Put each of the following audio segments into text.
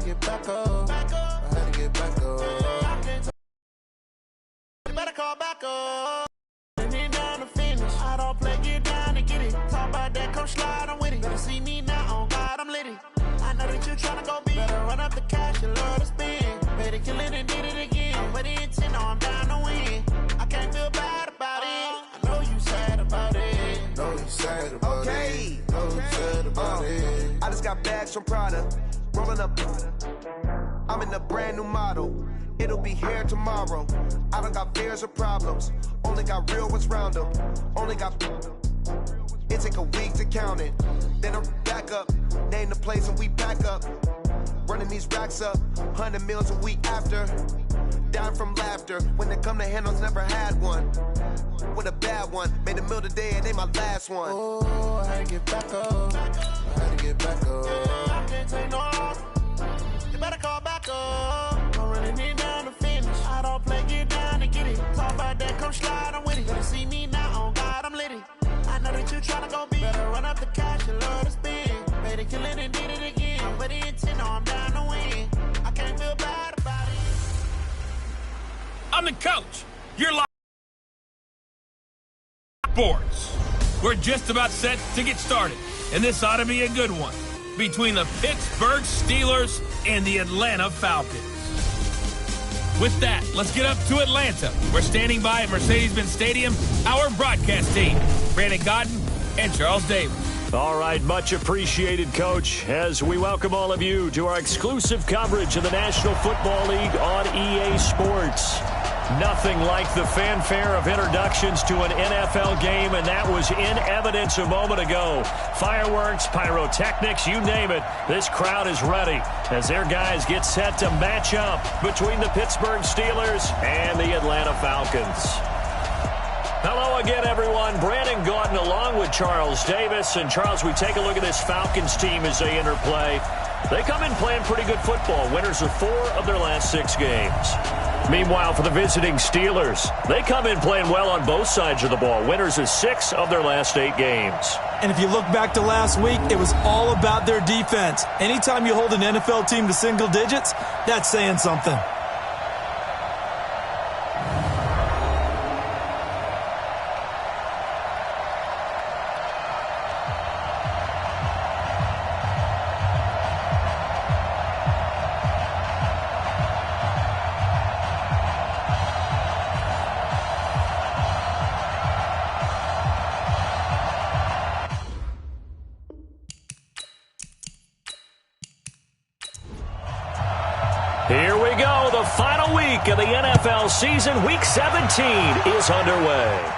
get back up. I had to get back up. You better call back up. Down to finish. I don't play, get down to get it. Talk about that, come slide, I'm with it. Better see me now, on God, I'm litty. I know that you tryna go big. Better run up the cash, you love to spend. Better kill it and did it again. But the intent, no, I'm down to win. I can't feel bad about it. I know you sad about it. Know you sad about it. Know you sad about it. I just got bags from Prada. Rolling up. I'm in a brand new model. It'll be here tomorrow. I don't got fears or problems. Only got real ones round them. Only got. It take a week to count it. Then I'm back up. Name the place and we back up. Running these racks up. 100 meals a week after. Down from laughter. When they come to handles, never had one. With a bad one. Made a meal today and ain't my last one. Oh, I had to get back up. I had to get back up. I can't take no loss. You better call back up. I'm running it down to finish. I don't play, get down to get it. Talk about that, come slide, I'm with it. Better see me now, on God, I'm litty. I know that you tryna go big. Better run up the cash, you love to spend. Better kill it and did it again. But the intent, no, I'm down to win. I can't feel bad about it. I'm the coach. You're live. Sports. We're just about set to get started, and this ought to be a good one. Between the Pittsburgh Steelers and the Atlanta Falcons. With that, let's get up to Atlanta. We're standing by at Mercedes-Benz Stadium, our broadcast team, Brandon Godden and Charles Davis. All right, much appreciated, Coach, as we welcome all of you to our exclusive coverage of the National Football League on EA Sports. Nothing like the fanfare of introductions to an NFL game, and that was in evidence a moment ago. Fireworks, pyrotechnics, you name it. This crowd is ready as their guys get set to match up between the Pittsburgh Steelers and the Atlanta Falcons. Hello again, everyone. Brandon Gaudin along with Charles Davis. And, Charles, we take a look at this Falcons team as they enter play. They come in playing pretty good football. Winners of 4 of their last 6 games. Meanwhile, for the visiting Steelers, they come in playing well on both sides of the ball. Winners of 6 of their last 8 games. And if you look back to last week, it was all about their defense. Anytime you hold an NFL team to single digits, that's saying something. Here we go. The final week of the NFL season. Week 17 is underway.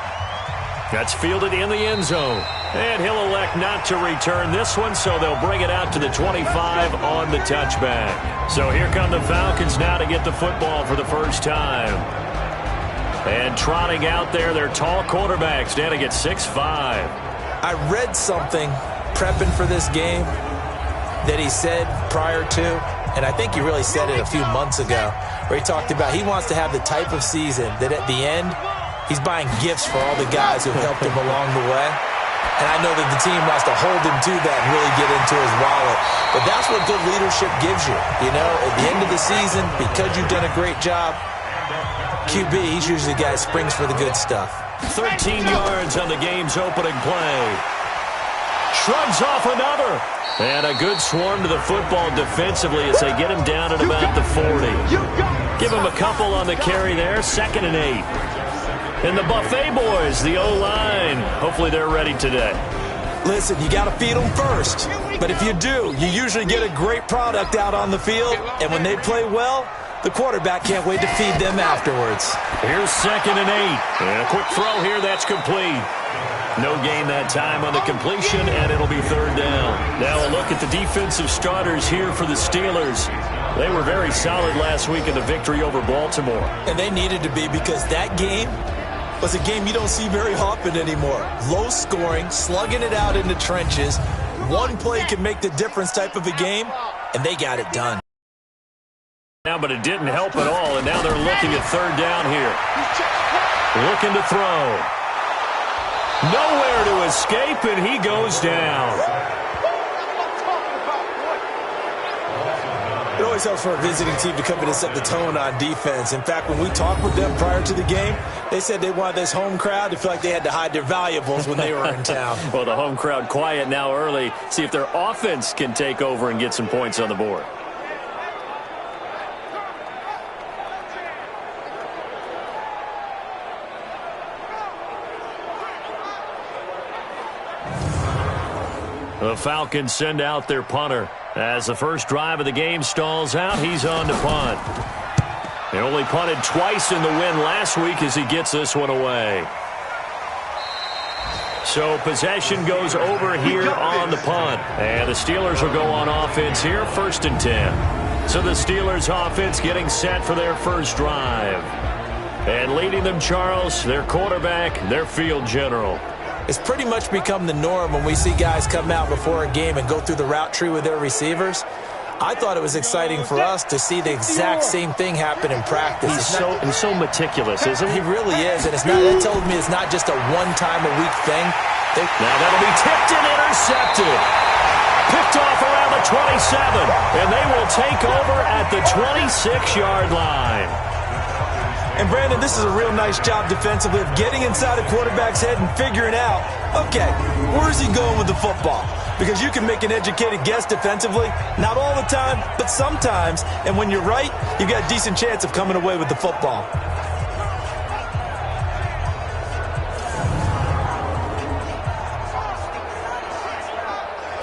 That's fielded in the end zone. And he'll elect not to return this one, so they'll bring it out to the 25 on the touchback. So here come the Falcons now to get the football for the first time. And trotting out there, their tall quarterbacks standing at 6'5". I read something prepping for this game that he said prior to, and I think he really said it a few months ago, where he talked about he wants to have the type of season that at the end, he's buying gifts for all the guys who helped him along the way. And I know that the team wants to hold him to that and really get into his wallet. But that's what good leadership gives you. You know, at the end of the season, because you've done a great job, QB, he's usually the guy that springs for the good stuff. 13 yards on the game's opening play. Shrugs off another. And a good swarm to the football defensively as they get him down at about the 40. Give him a couple on the carry there. 2nd and 8. And the Buffet boys, the O-line, hopefully they're ready today. Listen, you got to feed them first. But if you do, you usually get a great product out on the field. And when they play well, the quarterback can't wait to feed them afterwards. Here's 2nd and 8. And a quick throw here, that's complete. No gain that time on the completion, and it'll be 3rd down. Now a look at the defensive starters here for the Steelers. They were very solid last week in the victory over Baltimore. And they needed to be, because that game was a game you don't see very often anymore. Low scoring, slugging it out in the trenches. One play can make the difference type of a game, and they got it done. Now, but it didn't help at all, and now they're looking at 3rd down here. Looking to throw. Nowhere to escape, and he goes down. It always helps for a visiting team to come in and set the tone on defense. In fact, when we talked with them prior to the game, they said they wanted this home crowd to feel like they had to hide their valuables when they were in town. Well, the home crowd quiet now early. See if their offense can take over and get some points on the board. The Falcons send out their punter. As the first drive of the game stalls out, he's on to punt. He only punted twice in the win last week as he gets this one away. So possession goes over here on the punt. And the Steelers will go on offense here, 1st and 10. So the Steelers offense getting set for their first drive. And leading them, Charles, their quarterback, their field general. It's pretty much become the norm when we see guys come out before a game and go through the route tree with their receivers. I thought it was exciting for us to see the exact same thing happen in practice. He's so meticulous, isn't he? He really is, and that tells me it's not just a one-time-a-week thing. Now that'll be tipped and intercepted. Picked off around the 27, and they will take over at the 26-yard line. And, Brandon, this is a real nice job defensively of getting inside a quarterback's head and figuring out, okay, where's he going with the football? Because you can make an educated guess defensively, not all the time, but sometimes. And when you're right, you've got a decent chance of coming away with the football.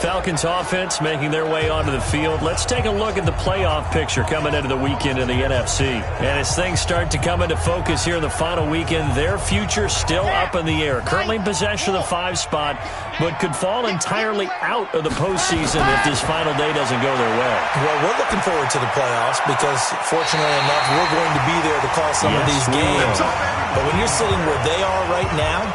Falcons offense making their way onto the field. Let's take a look at the playoff picture coming into the weekend in the NFC. And as things start to come into focus here in the final weekend, their future still up in the air. Currently in possession of the 5 spot, but could fall entirely out of the postseason if this final day doesn't go their way. Well, we're looking forward to the playoffs because, fortunately enough, we're going to be there to call some of these games. But when you're sitting where they are right now,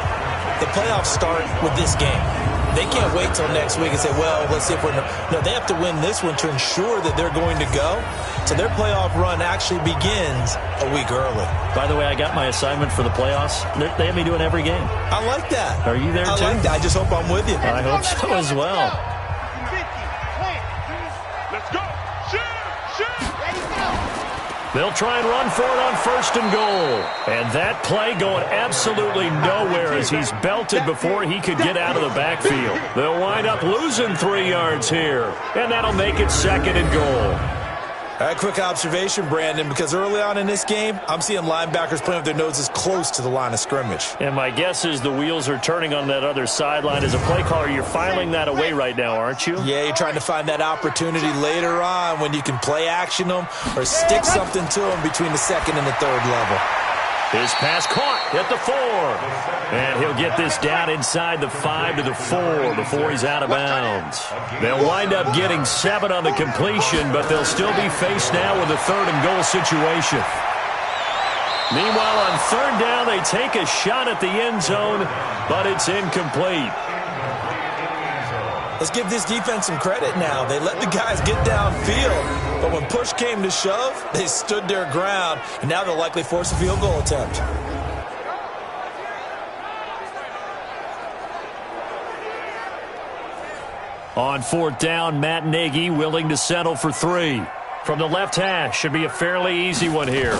the playoffs start with this game. They can't wait till next week and say, well, let's see if we're... No, they have to win this one to ensure that they're going to go. So their playoff run actually begins a week early. By the way, I got my assignment for the playoffs. They have me doing every game. I like that. Are you there, too? I like that. I just hope I'm with you. I hope so as well. Let's go. They'll try and run for it on 1st and goal. And that play going absolutely nowhere as he's belted before he could get out of the backfield. They'll wind up losing 3 yards here. And that'll make it 2nd and goal. A quick observation, Brandon, because early on in this game, I'm seeing linebackers playing with their noses close to the line of scrimmage. And my guess is the wheels are turning on that other sideline. As a play caller, you're filing that away right now, aren't you? Yeah, you're trying to find that opportunity later on when you can play action them or stick something to them between the 2nd and the 3rd level. His pass caught at the 4. And he'll get this down inside the 5 to the 4 before he's out of bounds. They'll wind up getting 7 on the completion, but they'll still be faced now with a 3rd and goal situation. Meanwhile, on 3rd down, they take a shot at the end zone, but it's incomplete. Let's give this defense some credit now. They let the guys get downfield, but when push came to shove, they stood their ground, and now they'll likely force a field goal attempt. On 4th down, Matt Nagy willing to settle for 3. From the left hash, should be a fairly easy one here.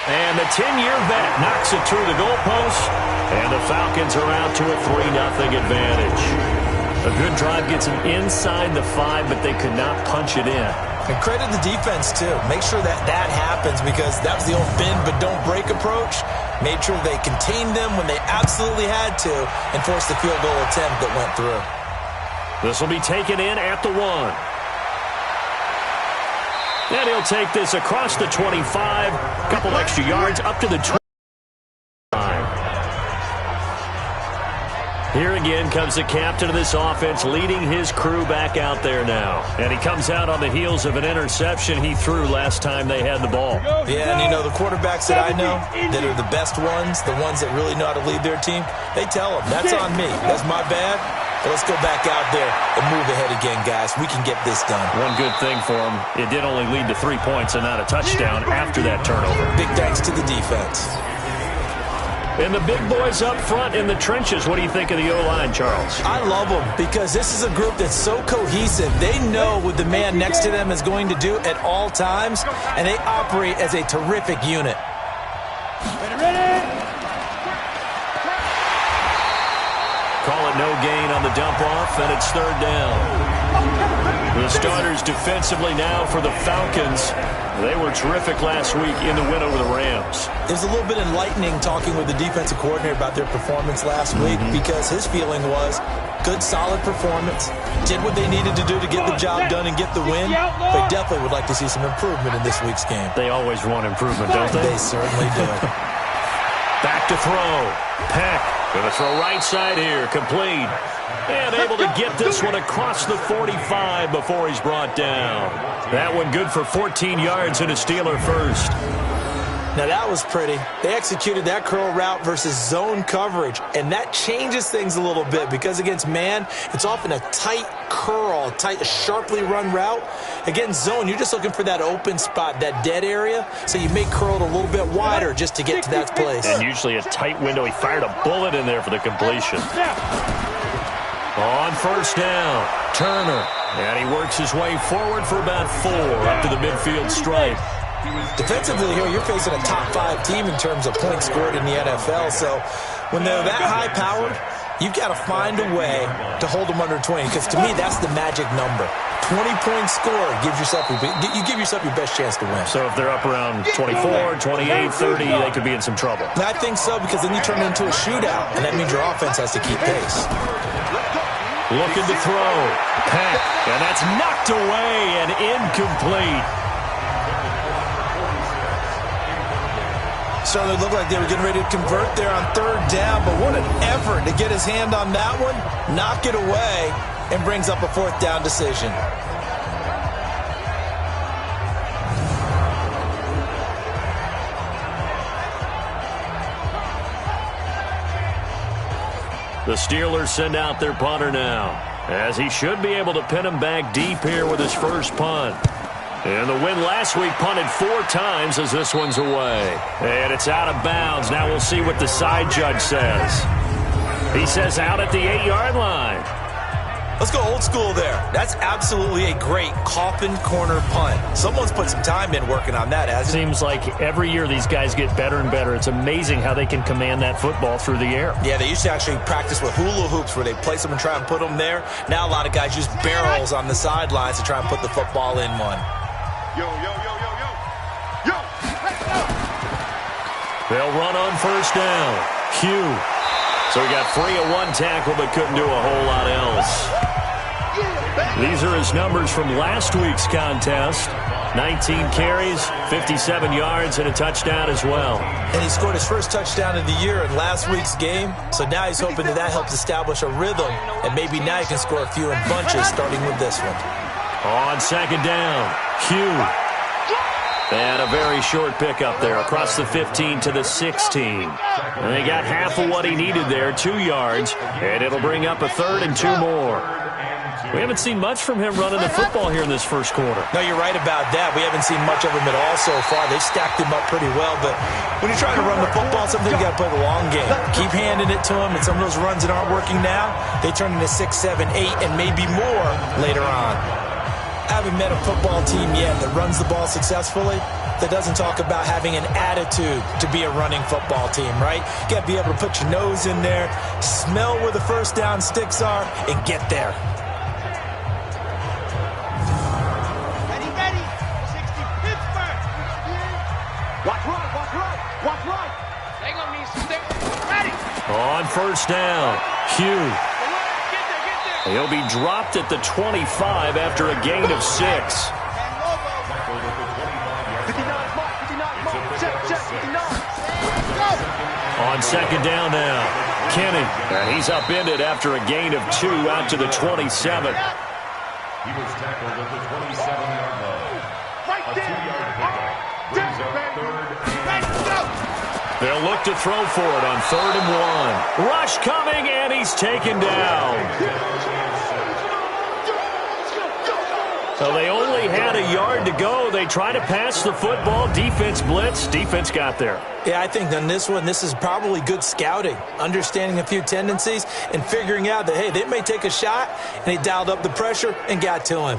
And the 10-year vet knocks it through the goalpost, and the Falcons are out to a 3-0 advantage. A good drive gets them inside the 5, but they could not punch it in. And credit the defense, too. Make sure that happens because that was the old bend but don't break approach. Made sure they contained them when they absolutely had to and forced the field goal attempt that went through. This will be taken in at the 1. And he'll take this across the 25. A couple extra yards up to the 25. Here again comes the captain of this offense leading his crew back out there now. And he comes out on the heels of an interception he threw last time they had the ball. Yeah, and you know, the quarterbacks that I know that are the best ones, the ones that really know how to lead their team, they tell them, that's on me. That's my bad. But let's go back out there and move ahead again, guys. We can get this done. One good thing for him, it did only lead to 3 points and not a touchdown after that turnover. Big thanks to the defense. And the big boys up front in the trenches, what do you think of the O-line, Charles? I love them because this is a group that's so cohesive. They know what the man next to them is going to do at all times, and they operate as a terrific unit. Call it no gain on the dump-off, and it's third down. The starters defensively now for the Falcons. They were terrific last week in the win over the Rams. It was a little bit enlightening talking with the defensive coordinator about their performance last week because his feeling was good, solid performance, did what they needed to do to get the job done and get the win. They definitely would like to see some improvement in this week's game. They always want improvement, don't they? They certainly do. Back to throw. Peck going to throw right side here, complete. And able to get this one across the 45 before he's brought down. That one good for 14 yards and a Steeler first. Now that was pretty. They executed that curl route versus zone coverage, and that changes things a little bit because against man, it's often a tight curl, a sharply run route. Against zone, you're just looking for that open spot, that dead area, so you make curl a little bit wider just to get to that place. And usually a tight window. He fired a bullet in there for the completion. On first down, Turner. And he works his way forward for about 4 up to the midfield stripe. Defensively here, you're facing a top-5 team in terms of points scored in the NFL. So when they're that high-powered, you've got to find a way to hold them under 20. Because to me, that's the magic number. 20-point score gives yourself you give yourself your best chance to win. So if they're up around 24, 28, 30, they could be in some trouble. I think so because then you turn it into a shootout, and that means your offense has to keep pace. Looking to throw. Peck. And that's knocked away and incomplete. Certainly looked like they were getting ready to convert there on third down, but what an effort to get his hand on that one, knock it away, and brings up a fourth down decision. The Steelers send out their punter now, as he should be able to pin him back deep here with his first punt. And the win last week punted 4 times as this one's away. And it's out of bounds. Now we'll see what the side judge says. He says out at the 8-yard line. Let's go old school there. That's absolutely a great coffin corner punt. Someone's put some time in working on that, hasn't it? Seems like every year these guys get better and better. It's amazing how they can command that football through the air. Yeah, they used to actually practice with hula hoops where they place them and try and put them there. Now a lot of guys use barrels on the sidelines to try and put the football in one. Yo, yo, yo, yo, yo. Yo. They'll run on first down. Hugh. So he got free of one tackle but couldn't do a whole lot else. These are his numbers from last week's contest. 19 carries, 57 yards, and a touchdown as well. And he scored his first touchdown of the year in last week's game. So now he's hoping that helps establish a rhythm. And maybe now he can score a few in bunches starting with this one. On second down, Hugh. And a very short pickup there across the 15 to the 16. And they got half of what he needed there, 2 yards. And it'll bring up a third and 2 more. We haven't seen much from him running the football here in this first quarter. No, you're right about that. We haven't seen much of him at all so far. They've stacked him up pretty well. But when you're trying to run the football, sometimes you got to play the long game. Keep handing it to him. And some of those runs that aren't working now, they turn into 6, 7, 8, and maybe more later on. I haven't met a football team yet that runs the ball successfully that doesn't talk about having an attitude to be a running football team, right? You got to be able to put your nose in there, smell where the first down sticks are, and get there. Ready. 60 Pittsburgh. Watch right. They gonna need some stick. Ready. On first down, Hugh. He'll be dropped at the 25 after a gain of 6. On second down now, Kenny. And he's upended after a gain of 2 out to the 27. He was tackled at the 27-yard line. Right A there. 2-yard pickup brings up third and They'll look to throw for it on 3rd and 1. Rush coming, and he's taken down. So they only have about a yard to go. They try to pass the football. Defense blitz. Defense got there. Yeah, I think on this one, this is probably good scouting, understanding a few tendencies, and figuring out that, hey, they may take a shot, and he dialed up the pressure and got to him.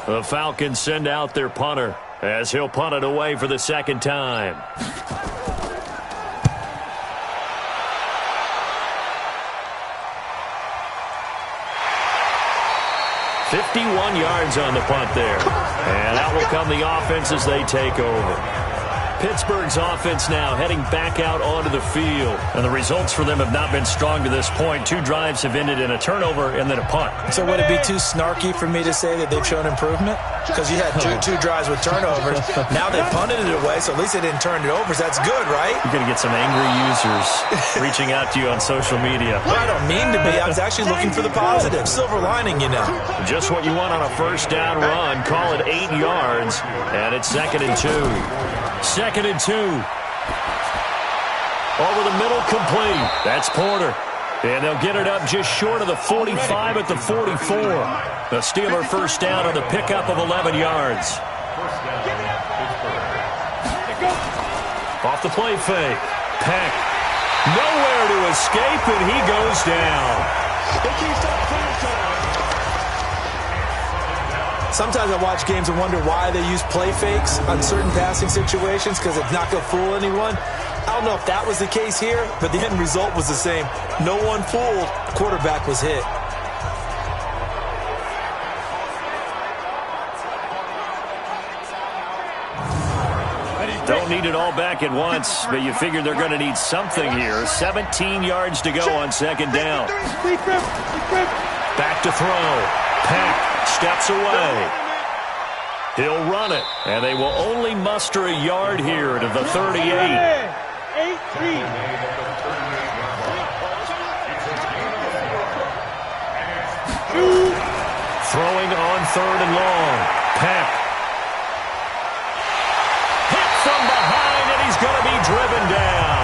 The Falcons send out their punter as he'll punt it away for the second time. 51 yards on the punt there. And out will come the offense as they take over. Pittsburgh's offense now heading back out onto the field. And the results for them have not been strong to this point. 2 drives have ended in a turnover and then a punt. So would it be too snarky for me to say that they've shown improvement? Because you had two drives with turnovers. Now they punted it away, so at least they didn't turn it over. So that's good, right? You're going to get some angry users reaching out to you on social media. Well, I don't mean to be. I was actually looking for the positive. Silver lining, you know. Just what you want on a first down run. Call it 8 yards, and it's 2nd and 2. 2nd and 2. Over the middle, complete. That's Porter. And they'll get it up just short of the 45 at the 44. The Steeler first down on the pickup of 11 yards. Off the play fake. Peck. Nowhere to escape, and he goes down. Sometimes I watch games and wonder why they use play fakes on certain passing situations because it's not going to fool anyone. I don't know if that was the case here, but the end result was the same. No one fooled. Quarterback was hit. Don't need it all back at once, but you figure they're going to need something here. 17 yards to go on 2nd down. Back to throw. Peck steps away. He'll run it, and they will only muster a yard here to the 38. 8-3. Throwing on 3rd and long. Peck. Hit from behind, and he's going to be driven down.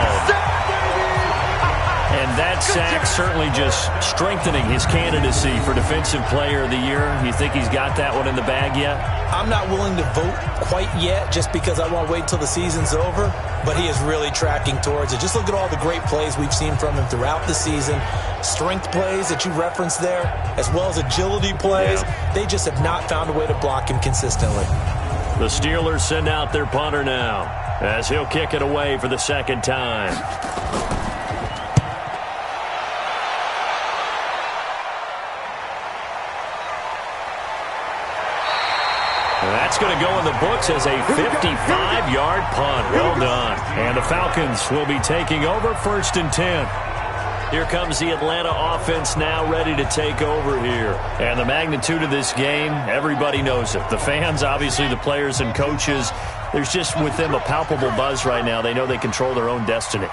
And that sack certainly just strengthening his candidacy for Defensive Player of the Year. You think he's got that one in the bag yet? I'm not willing to vote quite yet just because I want to wait until the season's over, but he is really tracking towards it. Just look at all the great plays we've seen from him throughout the season. Strength plays that you referenced there, as well as agility plays. Yeah. They just have not found a way to block him consistently. The Steelers send out their punter now as he'll kick it away for the 2nd time. That's going to go in the books as a 55-yard punt. Well done. And the Falcons will be taking over 1st and 10. Here comes the Atlanta offense now ready to take over here. And the magnitude of this game, everybody knows it. The fans, obviously the players and coaches, there's just with them a palpable buzz right now. They know they control their own destiny.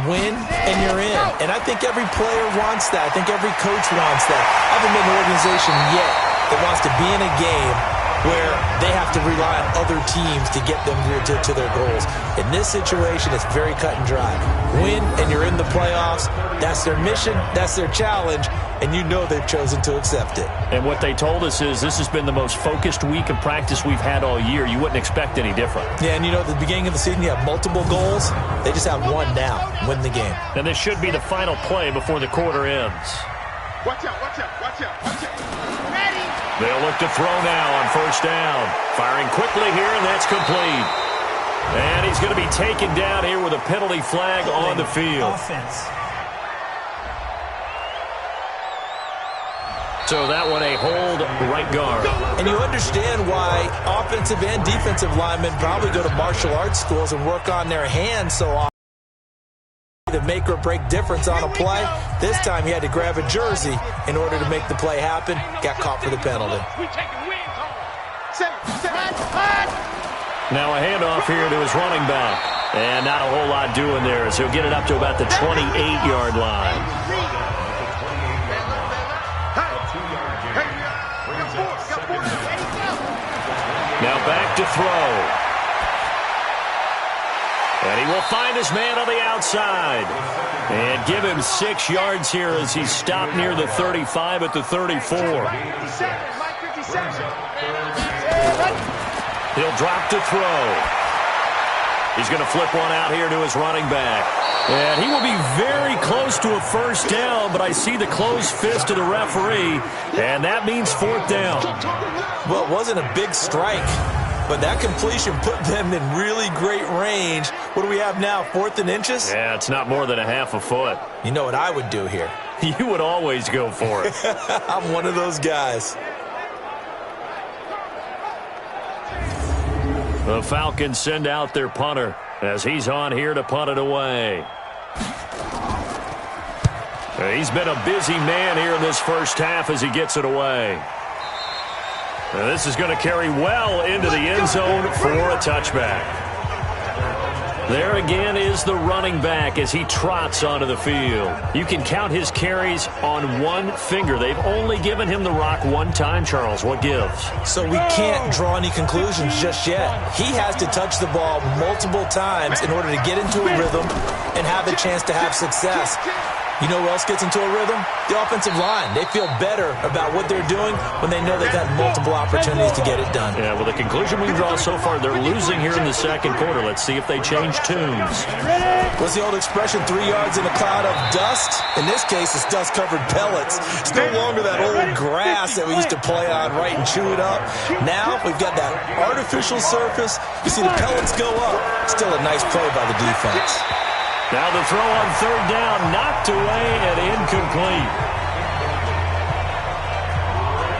Win, and you're in. And I think every player wants that. I think every coach wants that. I haven't been an organization yet that wants to be in a game where they have to rely on other teams to get them to their goals. In this situation, it's very cut and dry. Win, and you're in the playoffs. That's their mission. That's their challenge. And you know they've chosen to accept it. And what they told us is this has been the most focused week of practice we've had all year. You wouldn't expect any different. Yeah, and you know, at the beginning of the season, you have multiple goals. They just have one now. Win the game. And this should be the final play before the quarter ends. Watch out, watch out, watch out, watch out. Ready. They'll look to throw now on 1st down. Firing quickly here, and that's complete. And he's going to be taken down here with a penalty flag on the field. Offense. So that one a hold right guard. And you understand why offensive and defensive linemen probably go to martial arts schools and work on their hands so often. The make or break difference on a play. This time he had to grab a jersey in order to make the play happen. Got caught for the penalty. Now a handoff here to his running back. And not a whole lot doing there as he'll get it up to about the 28-yard line. Now back to throw. And he will find his man on the outside. And give him 6 yards here as he's stopped near the 35 at the 34. He'll drop to throw. He's going to flip one out here to his running back. And he will be very close to a first down, but I see the closed fist of the referee, and that means 4th down. Well, it wasn't a big strike, but that completion put them in really great range. What do we have now, 4th and inches? Yeah, it's not more than a half a foot. You know what I would do here? You would always go for it. I'm one of those guys. The Falcons send out their punter as he's on here to punt it away. He's been a busy man here in this first half as he gets it away. This is going to carry well into the end zone for a touchback. There again is the running back as he trots onto the field. You can count his carries on one finger. They've only given him the rock one time, Charles. What gives? So we can't draw any conclusions just yet. He has to touch the ball multiple times in order to get into a rhythm and have a chance to have success. You know who else gets into a rhythm? The offensive line. They feel better about what they're doing when they know they've had multiple opportunities to get it done. Yeah, well, the conclusion we can draw so far, they're losing here in the second quarter. Let's see if they change tunes. What's the old expression, 3 yards in a cloud of dust? In this case, it's dust-covered pellets. It's no longer that old grass that we used to play on, right, and chew it up. Now we've got that artificial surface. You see the pellets go up. Still a nice play by the defense. Now the throw on 3rd down, knocked away and incomplete.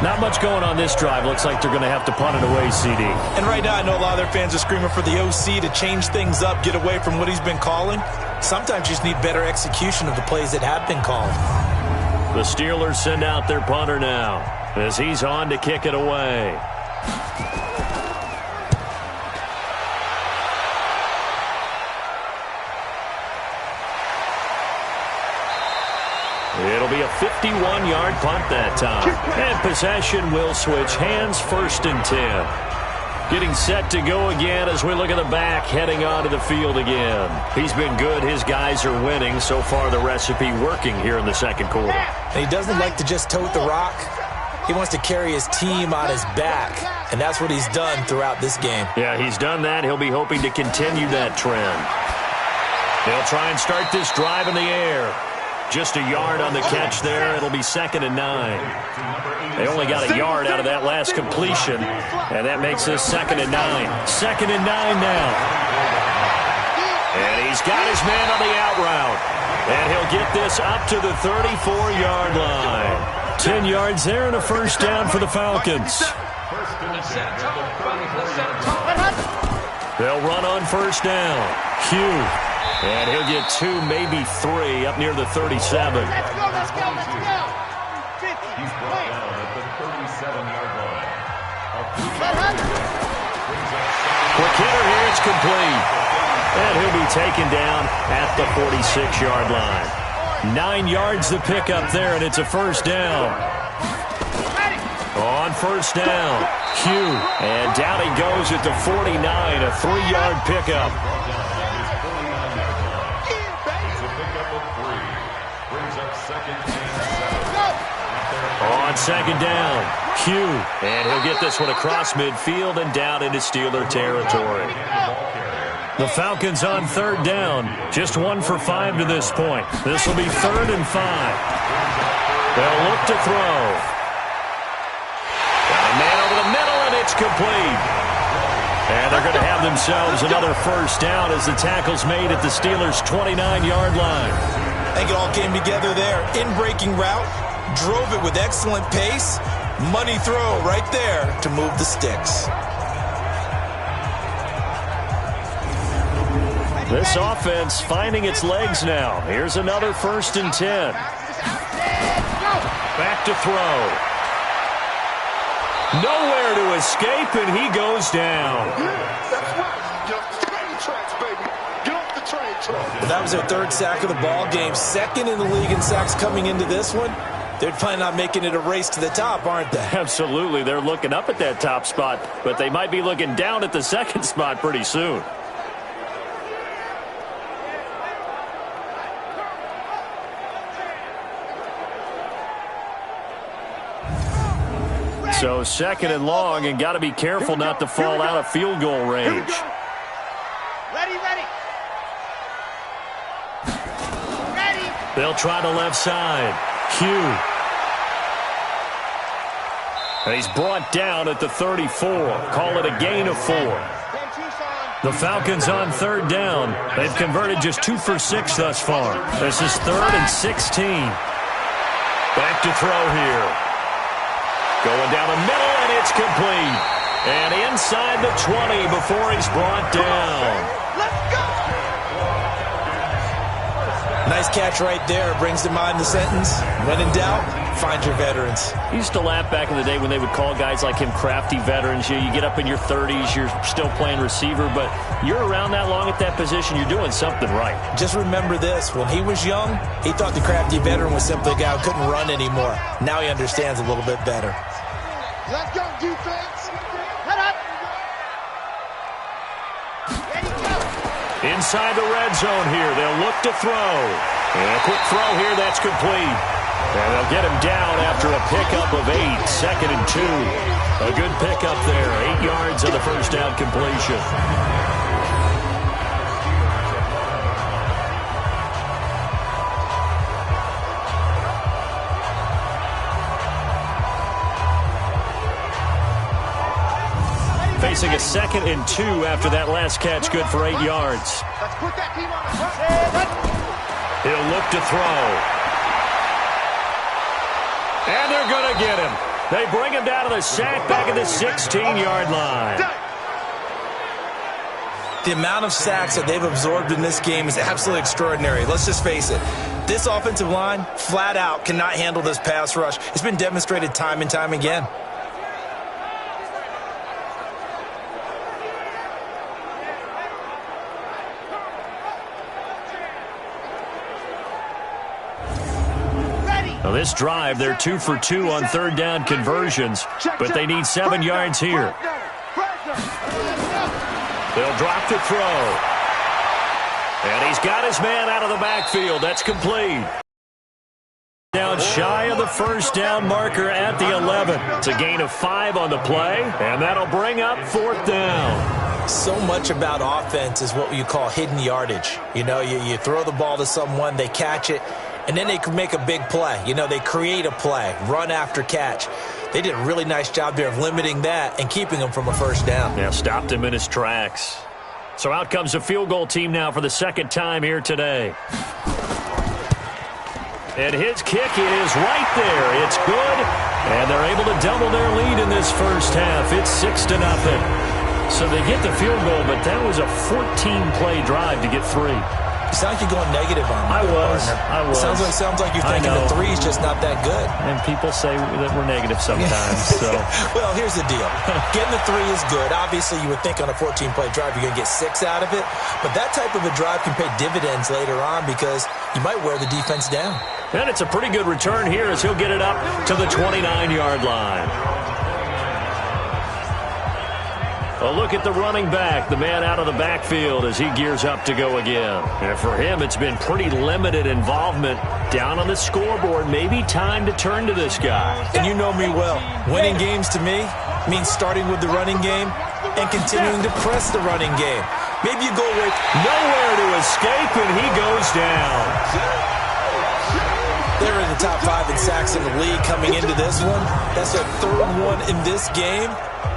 Not much going on this drive. Looks like they're going to have to punt it away, CD. And right now I know a lot of their fans are screaming for the OC to change things up, get away from what he's been calling. Sometimes you just need better execution of the plays that have been called. The Steelers send out their punter now as he's on to kick it away. It'll be a 51-yard punt that time. And possession will switch hands, 1st and 10. Getting set to go again as we look at the back, heading onto the field again. He's been good. His guys are winning. So far, the recipe working here in the second quarter. And he doesn't like to just tote the rock. He wants to carry his team on his back, and that's what he's done throughout this game. Yeah, he's done that. He'll be hoping to continue that trend. They'll try and start this drive in the air. Just a yard on the catch there. It'll be 2nd and 9. They only got a yard out of that last completion, and that makes this 2nd and 9. 2nd and 9 now. And he's got his man on the out route. And he'll get this up to the 34-yard line. 10 yards there and a first down for the Falcons. They'll run on first down. Hugh. And he'll get 2, maybe 3, up near the 37. He's brought down at the 37-yard line. Quick hitter here, it's complete. And he'll be taken down at the 46-yard line. 9 yards the pickup there, and it's a first down. On first down, Hugh. And down he goes at the 49, a 3-yard pickup. On 2nd down, Hugh. And he'll get this one across midfield and down into Steeler territory. The Falcons on 3rd down. Just 1 for 5 to this point. This will be 3rd and 5. They'll look to throw. Got a man over the middle, and it's complete. And they're going to have themselves another first down as the tackle's made at the Steelers' 29-yard line. I think it all came together there. In-breaking route, drove it with excellent pace. Money throw right there to move the sticks. This offense finding its legs now. Here's another 1st and 10. Back to throw. Nowhere to escape, and he goes down. That was their 3rd sack of the ball game. 2nd in the league in sacks coming into this one. They're planning on making it a race to the top, aren't they? Absolutely. They're looking up at that top spot, but they might be looking down at the 2nd spot pretty soon. So second and long, and got to be careful not to fall out of field goal range. Ready. They'll try the left side. Hugh. And he's brought down at the 34. Call it a gain of 4. The Falcons on third down. They've converted just 2 for 6 thus far. This is 3rd and 16. Back to throw here. Going down the middle, and it's complete. And inside the 20 before he's brought down. Let's go! Nice catch right there. Brings to mind the sentence, when in doubt, find your veterans. I used to laugh back in the day when they would call guys like him crafty veterans. You get up in your 30s, you're still playing receiver, but you're around that long at that position, you're doing something right. Just remember this. When he was young, he thought the crafty veteran was simply a guy who couldn't run anymore. Now he understands a little bit better. Let's go, defense. Head up. Ready, go. Inside the red zone here, they'll look to throw. And a quick throw here, that's complete. And they'll get him down after a pickup of 8, 2nd and 2. A good pickup there, 8 yards on the first down completion. Facing a 2nd and 2 after that last catch, good for 8 yards. Let's put that team on the front. He'll look to throw. And they're going to get him. They bring him down to the sack back at the 16-yard line. The amount of sacks that they've absorbed in this game is absolutely extraordinary. Let's just face it. This offensive line, flat out, cannot handle this pass rush. It's been demonstrated time and time again. Now this drive, they're 2 for 2 on third down conversions, but they need 7 yards here. They'll drop to throw. And he's got his man out of the backfield. That's complete. Down shy of the first down marker at the 11. It's a gain of 5 on the play, and that'll bring up 4th down. So much about offense is what you call hidden yardage. You know, you throw the ball to someone, they catch it, and then they can make a big play. You know, they create a play, run after catch. They did a really nice job there of limiting that and keeping him from a first down. Yeah, stopped him in his tracks. So out comes the field goal team now for the 2nd time here today. And his kick is right there. It's good. And they're able to double their lead in this first half. It's 6-0. So they get the field goal, but that was a 14-play drive to get 3. You sound like you're going negative on me. I was. Sounds like you're thinking the 3 is just not that good. And people say that we're negative sometimes. So. Well, here's the deal. Getting the 3 is good. Obviously, you would think on a 14-play drive you're going to get 6 out of it. But that type of a drive can pay dividends later on because you might wear the defense down. And it's a pretty good return here as he'll get it up to the 29-yard line. A look at the running back, the man out of the backfield as he gears up to go again. And for him, it's been pretty limited involvement down on the scoreboard. Maybe time to turn to this guy. And you know me well. Winning games to me means starting with the running game and continuing to press the running game. Maybe you go with nowhere to escape, and he goes down. They're in the top 5 in sacks in the league coming into this one. That's their 3rd one in this game.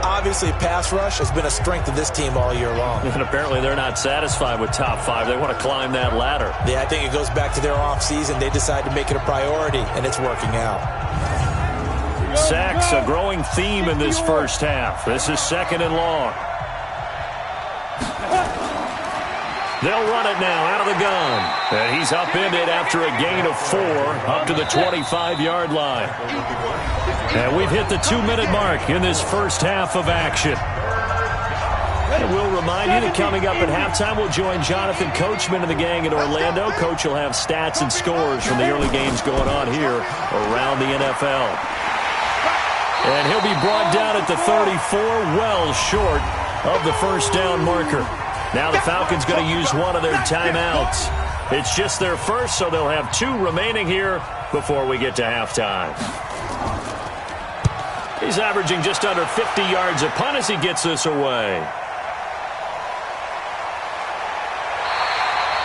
Obviously, pass rush has been a strength of this team all year long. And apparently they're not satisfied with top 5. They want to climb that ladder. Yeah, I think it goes back to their offseason. They decided to make it a priority, and it's working out. Sacks, a growing theme in this first half. This is 2nd and long. They'll run it now out of the gun. And he's upended after a gain of 4 up to the 25-yard line. And we've hit the 2-minute mark in this first half of action. And we'll remind you that coming up at halftime, we'll join Jonathan Coachman and the gang in Orlando. Coach will have stats and scores from the early games going on here around the NFL. And he'll be brought down at the 34, well short of the first down marker. Now the Falcons going to use one of their timeouts. It's just their first, so they'll have 2 remaining here before we get to halftime. He's averaging just under 50 yards a punt as he gets this away.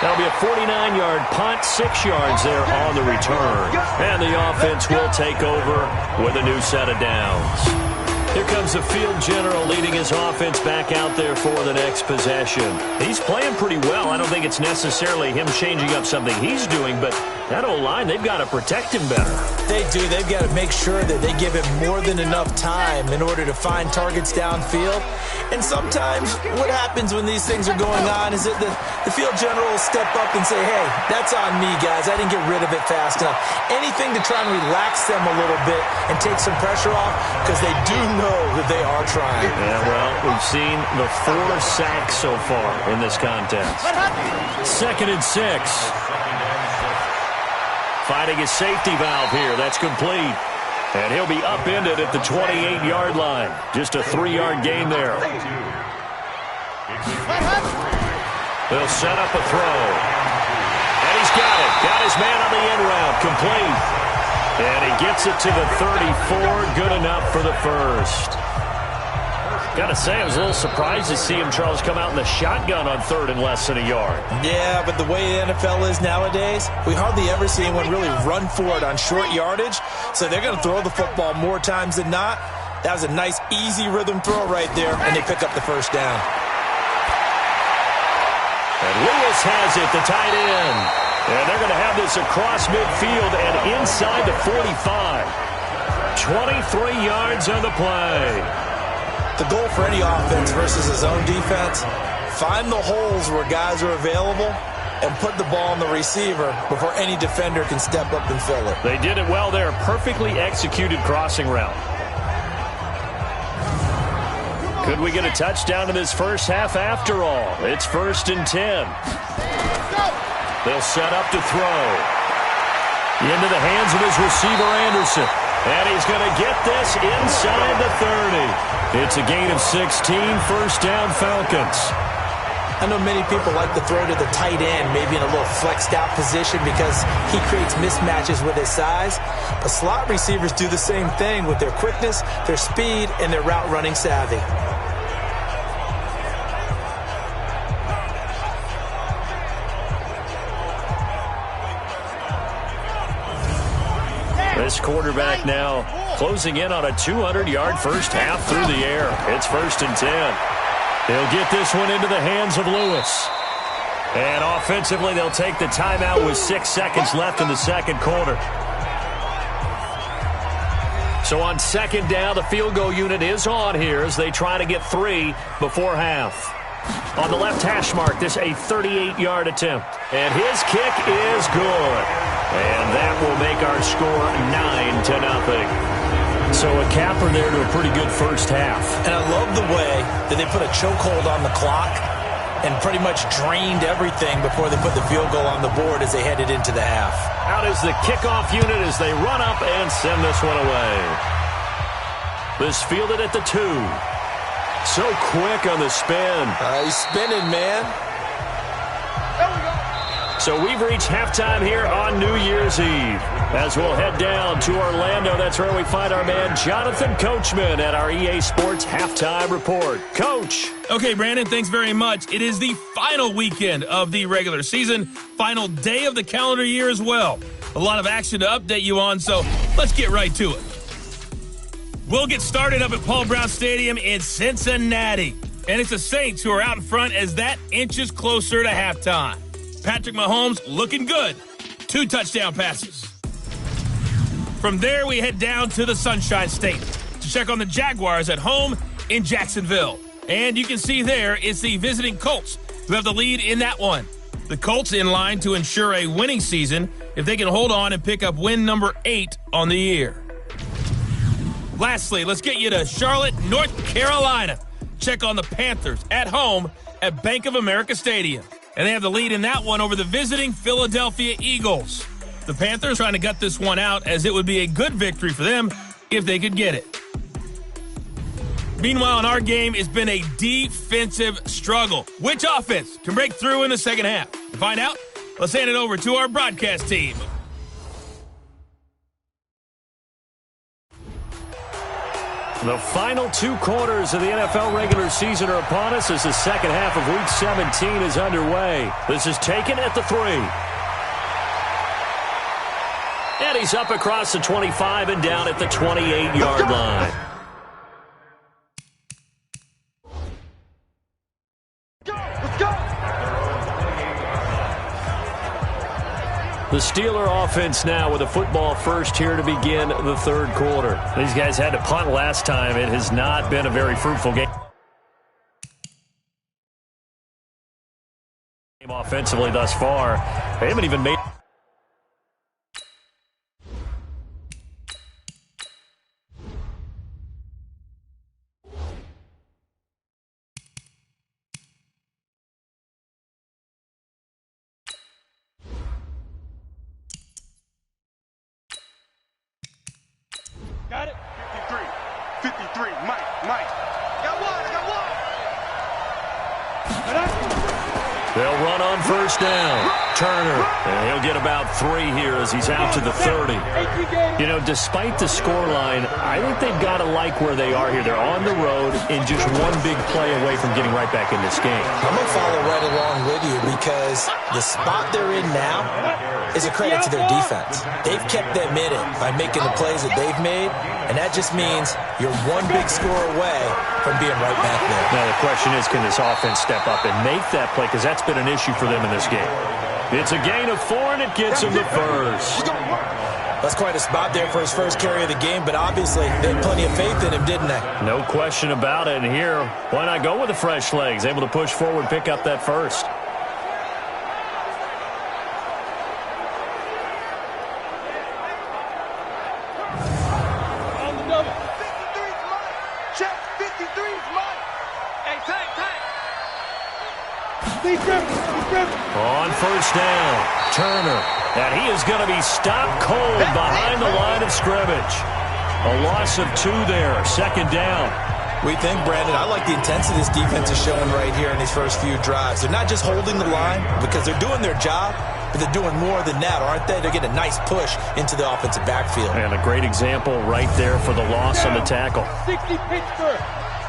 That'll be a 49-yard punt, 6 yards there on the return. And the offense will take over with a new set of downs. Here comes the field general leading his offense back out there for the next possession. He's playing pretty well. I don't think it's necessarily him changing up something he's doing, but that O-line, they've got to protect him better. They do. They've got to make sure that they give him more than enough time in order to find targets downfield. And sometimes what happens when these things are going on is that the field general will step up and say, hey, that's on me, guys. I didn't get rid of it fast enough. Anything to try and relax them a little bit and take some pressure off, because they do know that they are trying. Yeah, well, we've seen the 4 sacks so far in this contest. 2nd and 6. Finding his safety valve here. That's complete. And he'll be upended at the 28-yard line. Just a 3-yard gain there. They'll set up a throw. And he's got it. Got his man on the end route. Complete. And he gets it to the 34. Good enough for the first. Got to say, I was a little surprised to see him, Charles, come out in the shotgun on 3rd and less than a yard. Yeah, but the way the NFL is nowadays, we hardly ever see anyone really run for it on short yardage. So they're going to throw the football more times than not. That was a nice, easy rhythm throw right there, and they pick up the first down. And Lewis has it, the tight end. And they're going to have this across midfield and inside the 45. 23 yards on the play. The goal for any offense versus his own defense, find the holes where guys are available and put the ball on the receiver before any defender can step up and fill it. They did it well there. Perfectly executed crossing route. Could we get a touchdown in this first half after all? It's 1st and 10. They'll set up to throw. Into the hands of his receiver, Anderson. And he's going to get this inside the 30. It's a gain of 16, first down Falcons. I know many people like to throw to the tight end, maybe in a little flexed out position because he creates mismatches with his size. But slot receivers do the same thing with their quickness, their speed, and their route running savvy. This quarterback now closing in on a 200-yard first half through the air. It's 1st and 10. They'll get this one into the hands of Lewis. And offensively, they'll take the timeout with 6 seconds left in the second quarter. So on 2nd down, the field goal unit is on here as they try to get 3 before half. On the left hash mark, this a 38-yard attempt. And his kick is good. And that will make our score 9-0. So a capper there to a pretty good first half. And I love the way that they put a chokehold on the clock and pretty much drained everything before they put the field goal on the board as they headed into the half. Out is the kickoff unit as they run up and send this one away. This fielded at the 2. So quick on the spin. He's spinning, man. So we've reached halftime here on New Year's Eve. As we'll head down to Orlando, that's where we find our man Jonathan Coachman at our EA Sports Halftime Report. Coach. Okay, Brandon, thanks very much. It is the final weekend of the regular season, final day of the calendar year as well. A lot of action to update you on, so let's get right to it. We'll get started up at Paul Brown Stadium in Cincinnati. And it's the Saints who are out in front as that inches closer to halftime. Patrick Mahomes looking good. 2 touchdown passes. From there, we head down to the Sunshine State to check on the Jaguars at home in Jacksonville. And you can see there it's the visiting Colts who have the lead in that one. The Colts in line to ensure a winning season if they can hold on and pick up win number 8 on the year. Lastly, let's get you to Charlotte, North Carolina. Check on the Panthers at home at Bank of America Stadium. And they have the lead in that one over the visiting Philadelphia Eagles. The Panthers trying to gut this one out as it would be a good victory for them if they could get it. Meanwhile, in our game, it's been a defensive struggle. Which offense can break through in the second half? To find out, let's hand it over to our broadcast team. The final 2 quarters of the NFL regular season are upon us as the second half of Week 17 is underway. This is taken at the 3. And he's up across the 25 and down at the 28-yard line. The Steeler offense now with a football first here to begin the third quarter. These guys had to punt last time. It has not been a very fruitful game. Offensively thus far, they haven't even made... Got it? 53, Mike. Got one. They'll run on first down. Turner, and he'll get about 3 here as he's out to the 30. You know, despite the scoreline, I think they've got to like where they are here. They're on the road and just one big play away from getting right back in this game. I'm going to follow right along with you because the spot they're in now is a credit to their defense. They've kept them in it by making the plays that they've made, and that just means you're one big score away from being right back there. Now the question is, can this offense step up and make that play? Because that's been an issue for them in this game. It's a gain of 4, and it gets him the first. That's quite a spot there for his first carry of the game, but obviously they had plenty of faith in him, didn't they? No question about it. And here, why not go with the fresh legs? Able to push forward, pick up that first. On the double. 53's mine. Check. 53's mine. Hey, tank. On first down, Turner. And he is going to be stopped cold behind the line of scrimmage. A loss of 2 there, second down. We think, Brandon, I like the intensity this defense is showing right here in these first few drives. They're not just holding the line because they're doing their job, but they're doing more than that, aren't they? They're getting a nice push into the offensive backfield. And a great example right there for the loss on the tackle. 60 Pittsburgh.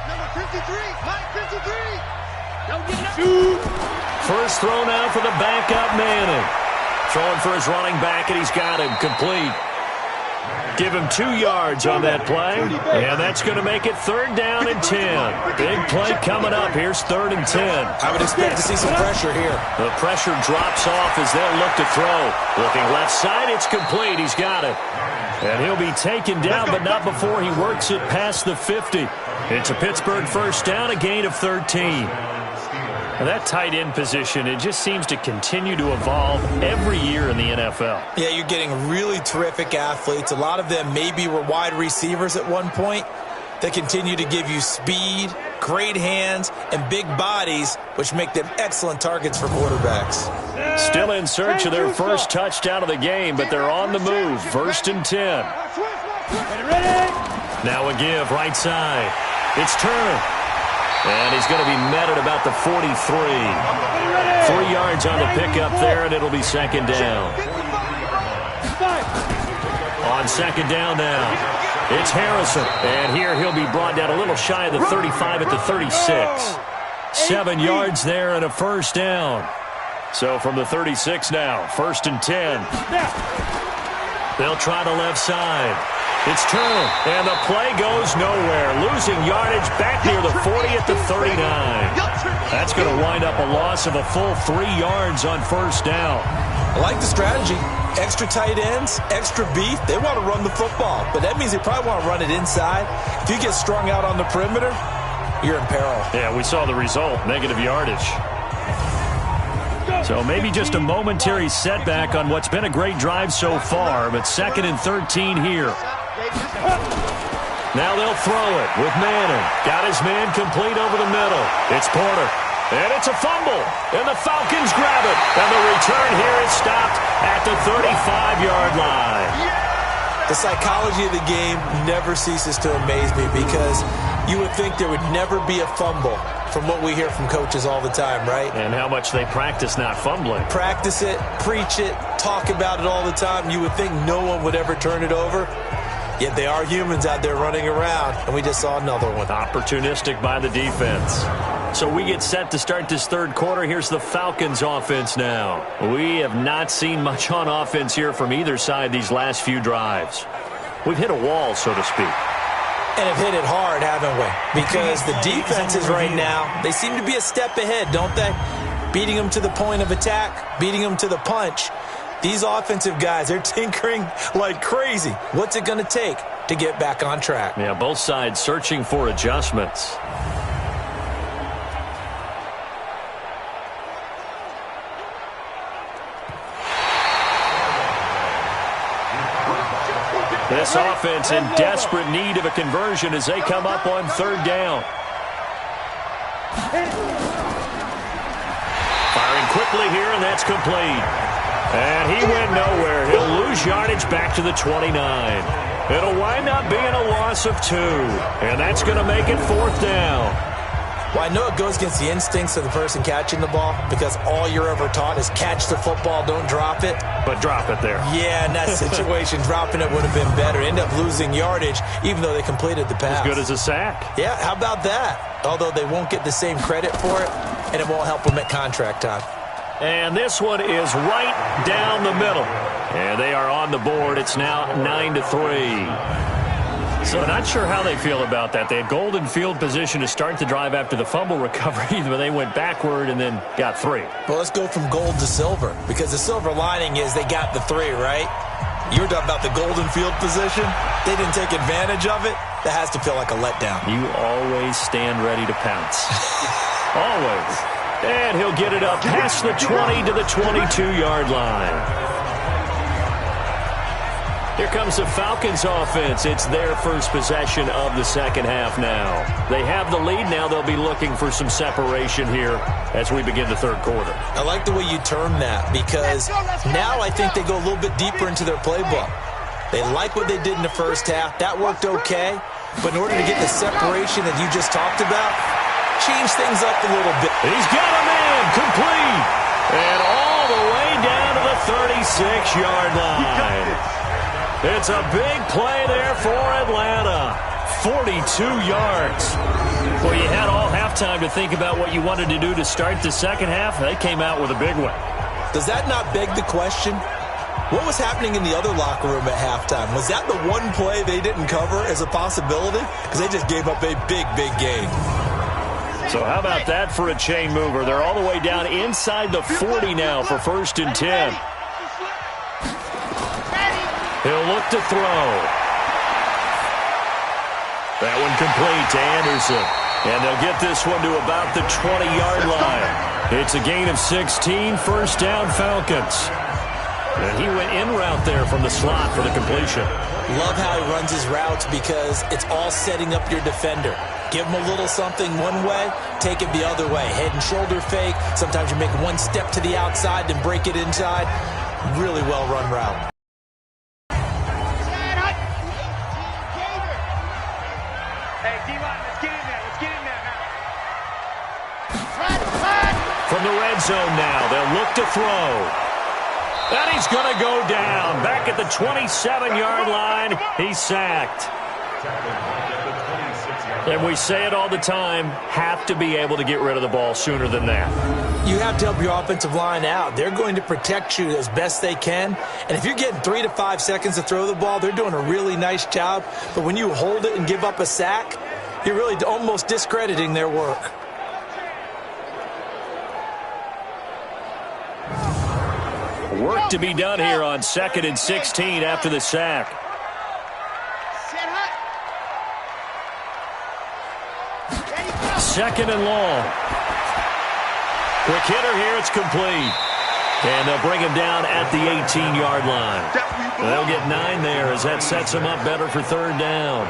Number 53. Mike 53. Don't get it. First throw now for the backup Manning. Throwing for his running back, and he's got him complete. Give him 2 yards on that play, and that's going to make it 3rd down and 10. Big play coming up. Here's 3rd and 10. I would expect to see some pressure here. The pressure drops off as they'll look to throw. Looking left side, it's complete. He's got it. And he'll be taken down, but not before he works it past the 50. It's a Pittsburgh first down, a gain of 13. And that tight end position, it just seems to continue to evolve every year in the NFL. Yeah, you're getting really terrific athletes. A lot of them maybe were wide receivers at one point. They continue to give you speed, great hands, and big bodies, which make them excellent targets for quarterbacks. Still in search of their first touchdown of the game, but they're on the move. 1st and 10. Now a give, right side. It's Turner. And he's going to be met at about the 43. 3 yards on the pickup there, and it'll be second down. On second down now, it's Harrison. And here he'll be brought down a little shy of the 35 at the 36. 7 yards there and a first down. So from the 36 now, 1st and 10. They'll try the left side. It's Turner, and the play goes nowhere. Losing yardage back near the 40 at the 39. That's going to wind up a loss of a full 3 yards on first down. I like the strategy. Extra tight ends, extra beef. They want to run the football, but that means they probably want to run it inside. If you get strung out on the perimeter, you're in peril. Yeah, we saw the result, negative yardage. So maybe just a momentary setback on what's been a great drive so far, but 2nd and 13 here. Now they'll throw it with Manning. Got his man complete over the middle. It's Porter. And it's a fumble. And the Falcons grab it. And the return here is stopped at the 35-yard line. The psychology of the game never ceases to amaze me because you would think there would never be a fumble from what we hear from coaches all the time, right? And how much they practice not fumbling. Practice it, preach it, talk about it all the time. You would think no one would ever turn it over. Yet they are humans out there running around, and we just saw another one. Opportunistic by the defense. So we get set to start this third quarter. Here's the Falcons offense now. We have not seen much on offense here from either side these last few drives. We've hit a wall, so to speak. And have hit it hard, haven't we? Because the defenses right now, they seem to be a step ahead, don't they? Beating them to the point of attack, beating them to the punch. These offensive guys, they're tinkering like crazy. What's it going to take to get back on track? Yeah, both sides searching for adjustments. This offense in desperate need of a conversion as they come up on third down. Firing quickly here, and that's complete. And he went nowhere. He'll lose yardage back to the 29. It'll wind up being a loss of 2. And that's going to make it fourth down. Well, I know it goes against the instincts of the person catching the ball because all you're ever taught is catch the football, don't drop it. But drop it there. Yeah, in that situation, dropping it would have been better. End up losing yardage even though they completed the pass. As good as a sack. Yeah, how about that? Although they won't get the same credit for it, and it won't help them at contract time. And this one is right down the middle. And they are on the board. It's now 9-3. So not sure how they feel about that. They had golden field position to start the drive after the fumble recovery, but they went backward and then got 3. Well, let's go from gold to silver, because the silver lining is they got the 3, right? You were talking about the golden field position. They didn't take advantage of it. That has to feel like a letdown. You always stand ready to pounce. Always. And he'll get it up past the 20 to the 22-yard line. Here comes the Falcons offense. It's their first possession of the second half now. They have the lead. Now they'll be looking for some separation here as we begin the third quarter. I like the way you term that, because now I think they go a little bit deeper into their playbook. They like what they did in the first half. That worked okay. But in order to get the separation that you just talked about, change things up a little bit. He's got a man complete. And all the way down to the 36-yard line. It's a big play there for Atlanta. 42 yards. Well, you had all halftime to think about what you wanted to do to start the second half. They came out with a big one. Does that not beg the question? What was happening in the other locker room at halftime? Was that the one play they didn't cover as a possibility? Because they just gave up a big, big gain. So how about that for a chain mover? They're all the way down inside the 40 now for 1st and 10. He'll look to throw. That one complete to Anderson. And they'll get this one to about the 20-yard line. It's a gain of 16, first down Falcons. And he went in route there from the slot for the completion. Love how he runs his routes because it's all setting up your defender. Give him a little something one way, take it the other way. Head and shoulder fake. Sometimes you make one step to the outside, then break it inside. Really well-run route. From the red zone now, they'll look to throw. And he's going to go down. Back at the 27-yard line, he's sacked. And we say it all the time, have to be able to get rid of the ball sooner than that. You have to help your offensive line out. They're going to protect you as best they can. And if you're getting 3 to 5 seconds to throw the ball, they're doing a really nice job. But when you hold it and give up a sack, you're really almost discrediting their work. Work to be done here on 2nd and 16 after the sack. Second and long. Quick hitter here, it's complete. And they'll bring him down at the 18-yard line. They'll get 9 there as that sets them up better for third down.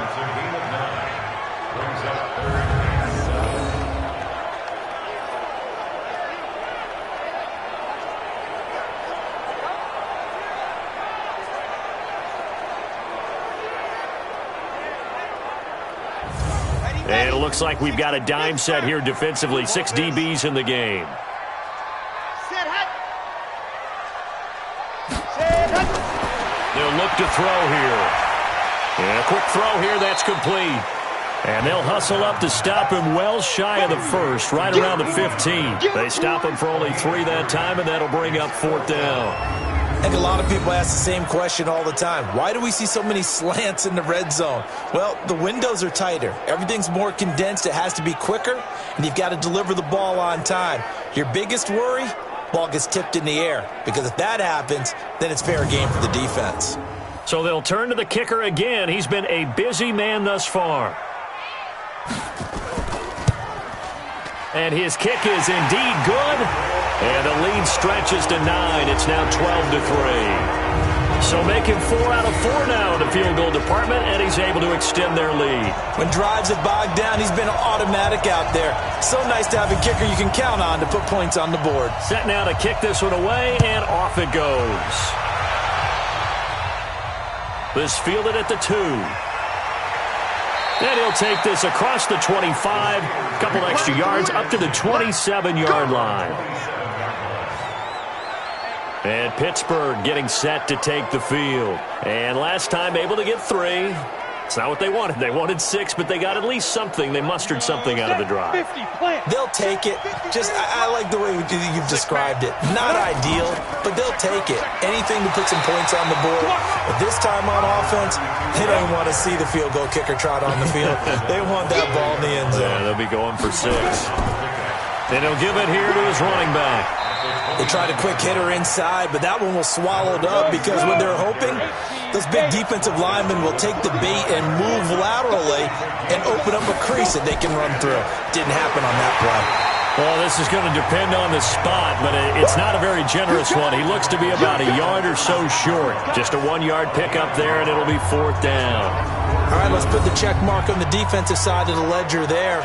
And it looks like we've got a dime set here defensively. 6 DBs in the game. They'll look to throw here. And a quick throw here, that's complete. And they'll hustle up to stop him well shy of the first, right around the 15. They stop him for only 3 that time, and that'll bring up 4th down. I think a lot of people ask the same question all the time. Why do we see so many slants in the red zone? Well, the windows are tighter. Everything's more condensed. It has to be quicker, and you've got to deliver the ball on time. Your biggest worry? Ball gets tipped in the air, because if that happens, then it's fair game for the defense. So they'll turn to the kicker again. He's been a busy man thus far. And his kick is indeed good. And the lead stretches to 9. It's now 12-3. So making 4 out of 4 now in the field goal department, and he's able to extend their lead. When drives have bogged down, he's been automatic out there. So nice to have a kicker you can count on to put points on the board. Set now to kick this one away, and off it goes. This fielded at the 2. And he'll take this across the 25, a couple extra yards up to the 27-yard line. And Pittsburgh getting set to take the field. And last time able to get 3. It's not what they wanted. They wanted 6, but they got at least something. They mustered something out of the drive. They'll take it. I like the way you've described it. Not ideal, but they'll take it. Anything to put some points on the board. But this time on offense, they don't want to see the field goal kicker trot on the field. They want that ball in the end zone. Yeah, they'll be going for 6. And he'll give it here to his running back. They tried a quick hitter inside, but that one was swallowed up because what they're hoping, those big defensive linemen will take the bait and move laterally and open up a crease that they can run through. Didn't happen on that play. Well, this is going to depend on the spot, but it's not a very generous one. He looks to be about a yard or so short. Just a 1-yard pickup there, and it'll be 4th down. All right, let's put the check mark on the defensive side of the ledger there.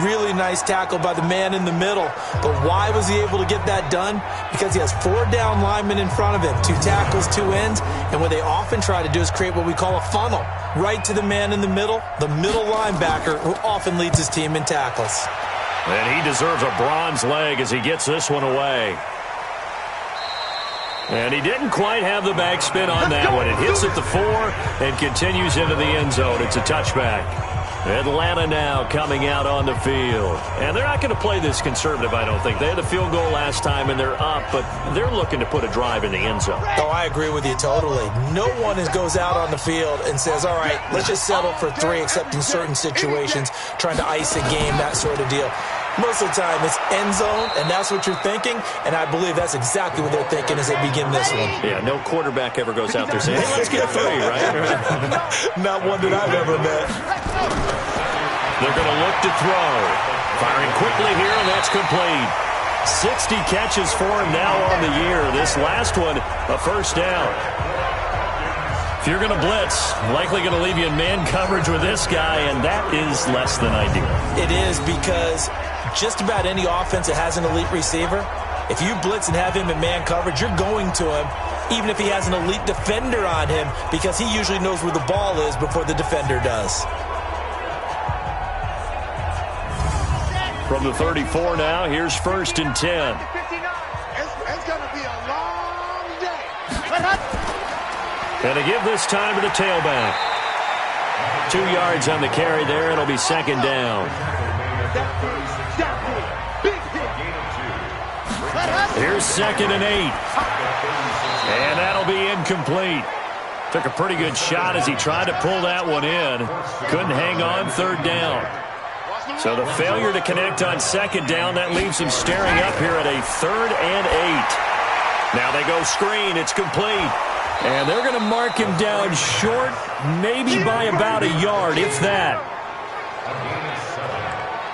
Really nice tackle by the man in the middle. But why was he able to get that done? Because he has 4 down linemen in front of him, 2 tackles, 2 ends. And what they often try to do is create what we call a funnel. Right to the man in the middle linebacker, who often leads his team in tackles. And he deserves a bronze leg as he gets this one away. And he didn't quite have the backspin on that one. It hits at the 4 and continues into the end zone. It's a touchback. Atlanta now coming out on the field. And they're not going to play this conservative, I don't think. They had a field goal last time, and they're up, but they're looking to put a drive in the end zone. Oh, I agree with you totally. No one goes out on the field and says, all right, let's just settle for 3, except in certain situations, trying to ice a game, that sort of deal. Most of the time, it's end zone, and that's what you're thinking, and I believe that's exactly what they're thinking as they begin this one. Yeah, no quarterback ever goes out there saying, hey, let's get 3, right? Not one that I've ever met. They're going to look to throw. Firing quickly here, and that's complete. 60 catches for him now on the year. This last one, a 1st down. If you're going to blitz, likely going to leave you in man coverage with this guy, and that is less than ideal. It is, because just about any offense that has an elite receiver, if you blitz and have him in man coverage, you're going to him, even if he has an elite defender on him, because he usually knows where the ball is before the defender does. From the 34 now, here's 1st and 10. It's going to be a long day. And to give this time to the tailback. 2 yards on the carry there. It'll be 2nd down. Here's 2nd and 8. And that'll be incomplete. Took a pretty good shot as he tried to pull that one in. Couldn't hang on, 3rd down. So the failure to connect on 2nd down, that leaves him staring up here at a 3rd and 8. Now they go screen. It's complete. And they're going to mark him down short, maybe by about a yard, if that.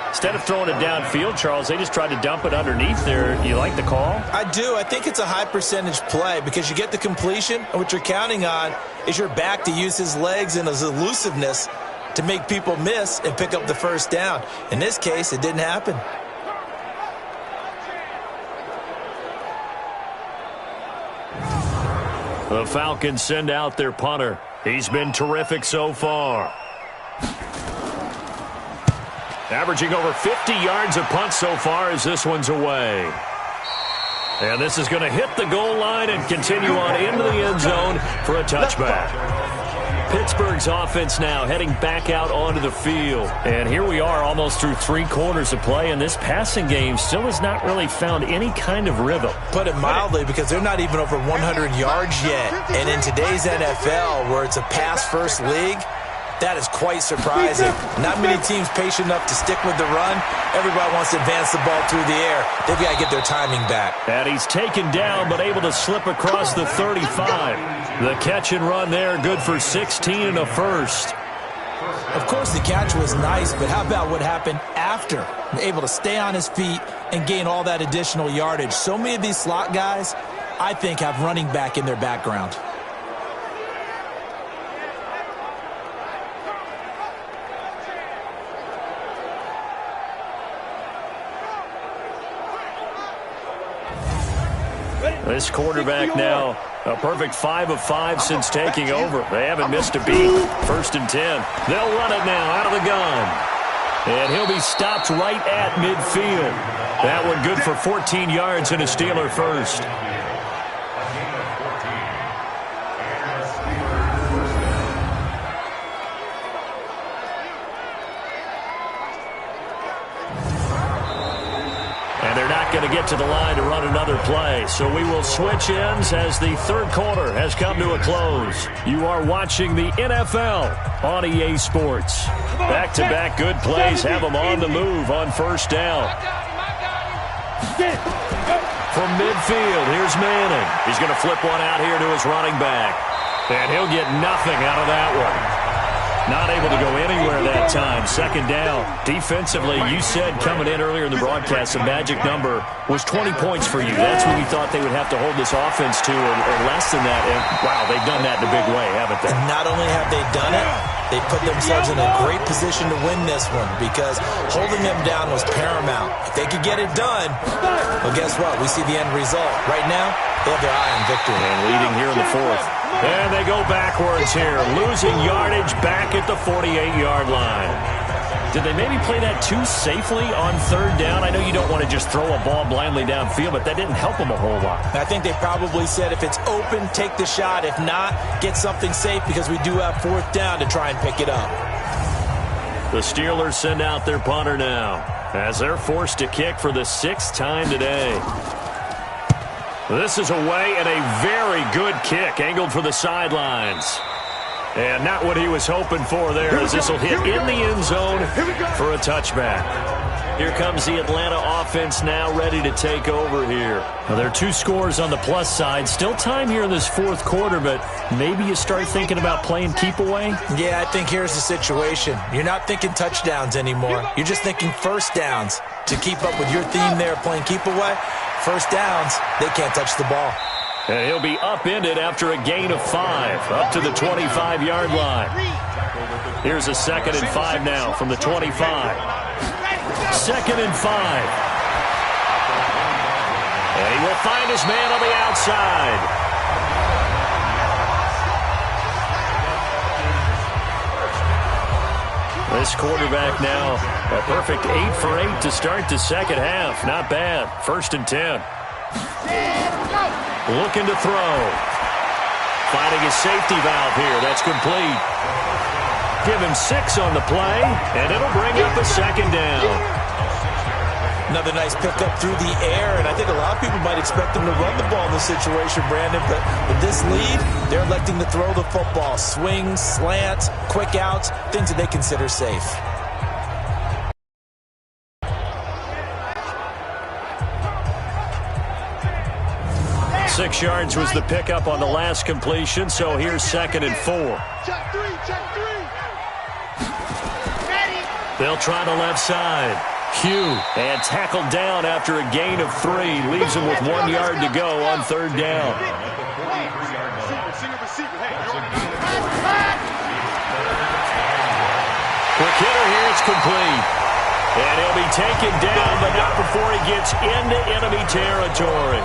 Instead of throwing it downfield, Charles, they just tried to dump it underneath there. You like the call? I do. I think it's a high percentage play because you get the completion, and what you're counting on is your back to use his legs and his elusiveness to make people miss and pick up the 1st down. In this case, it didn't happen. The Falcons send out their punter. He's been terrific so far. Averaging over 50 yards a punt so far as this one's away. And this is going to hit the goal line and continue on into the end zone for a touchback. Pittsburgh's offense now heading back out onto the field. And here we are almost through 3 quarters of play, and this passing game still has not really found any kind of rhythm. Put it mildly, because they're not even over 100 yards yet. And in today's NFL, where it's a pass-first league, that is quite surprising. Not many teams patient enough to stick with the run. Everybody wants to advance the ball through the air. They've got to get their timing back. And he's taken down, but able to slip across the 35. The catch and run there, good for 16 and a first. Of course, the catch was nice, but how about what happened after? Able to stay on his feet and gain all that additional yardage. So many of these slot guys, I think, have running back in their background. This quarterback now, a perfect 5 of 5 since taking over. They haven't missed a beat. 1st and 10. They'll run it now out of the gun. And he'll be stopped right at midfield. That one good for 14 yards and a Steeler first. And they're not going to get to the line to run another play. So we will switch ends as the 3rd quarter has come to a close. You are watching the NFL on EA Sports. Back-to-back good plays have them on the move on 1st down. From midfield, here's Manning. He's going to flip one out here to his running back. And he'll get nothing out of that one. Not able to go anywhere that time. 2nd down. Defensively, you said coming in earlier in the broadcast, the magic number was 20 points for you. That's what you thought they would have to hold this offense to, or less than that. And, wow, they've done that in a big way, haven't they? And not only have they done it, they put themselves in a great position to win this one, because holding them down was paramount. If they could get it done, well, guess what? We see the end result. Right now, they have their eye on victory. And leading here in the 4th. And they go backwards here, losing yardage back at the 48-yard line. Did they maybe play that too safely on 3rd down? I know you don't want to just throw a ball blindly downfield, but that didn't help them a whole lot. I think they probably said, if it's open, take the shot. If not, get something safe, because we do have 4th down to try and pick it up. The Steelers send out their punter now, as they're forced to kick for the 6th time today. This is away, and a very good kick, angled for the sidelines. And not what he was hoping for there, as this will hit in the end zone for a touchback. Here comes the Atlanta offense now, ready to take over here. Now, there are 2 scores on the plus side. Still time here in this 4th quarter, but maybe you start thinking about playing keep away? Yeah, I think here's the situation. You're not thinking touchdowns anymore. You're just thinking 1st downs. To keep up with your theme there, playing keep away, 1st downs, they can't touch the ball. And he'll be upended after a gain of 5, up to the 25-yard line. Here's a 2nd and 5 now from the 25. 2nd and 5. And he will find his man on the outside. This quarterback now, a perfect 8 for 8 to start the 2nd half. Not bad. 1st and 10. Looking to throw. Finding his safety valve here. That's complete. Give him 6 on the play, and it'll bring up a 2nd down. Another nice pickup through the air, and I think a lot of people might expect them to run the ball in this situation, Brandon, but with this lead, they're electing to throw the football. Swings, slants, quick outs, things that they consider safe. Six yards was the pickup on the last completion, so here's 2nd and 4. Check 3, check 3. They'll try the left side. Hugh, and tackled down after a gain of 3. Leaves him with 1 yard to go on 3rd down. Quick hitter here, it's complete. And he'll be taken down, but not before he gets into enemy territory.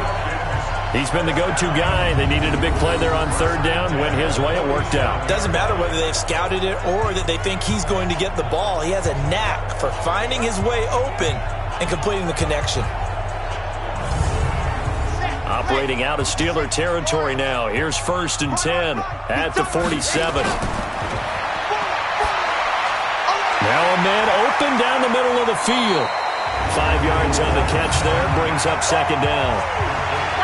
He's been the go-to guy. They needed a big play there on 3rd down. Went his way, it worked out. Doesn't matter whether they've scouted it or that they think he's going to get the ball. He has a knack for finding his way open and completing the connection. Operating out of Steeler territory now. Here's 1st and 10 at the 47. Now a man open down the middle of the field. 5 yards on the catch there, brings up second down.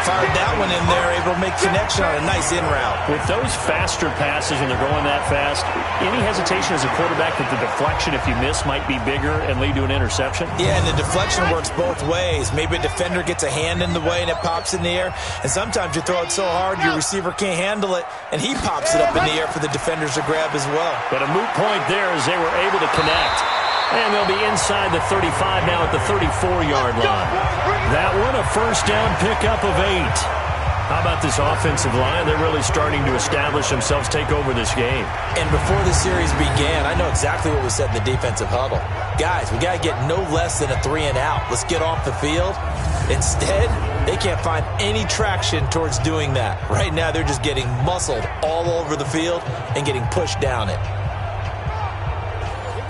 Fired that one in there, able to make connection on a nice in route. With those faster passes when they're going that fast, any hesitation as a quarterback that the deflection, if you miss, might be bigger and lead to an interception? Yeah, and the deflection works both ways. Maybe a defender gets a hand in the way and it pops in the air, and sometimes you throw it so hard your receiver can't handle it, and he pops it up in the air for the defenders to grab as well. But a moot point there as they were able to connect. And they'll be inside the 35 now at the 34-yard line. That one, a first down pickup of 8. How about this offensive line? They're really starting to establish themselves, take over this game. And before the series began, I know exactly what was said in the defensive huddle. Guys, we got to get no less than a 3-and-out. Let's get off the field. Instead, they can't find any traction towards doing that. Right now, they're just getting muscled all over the field and getting pushed down it.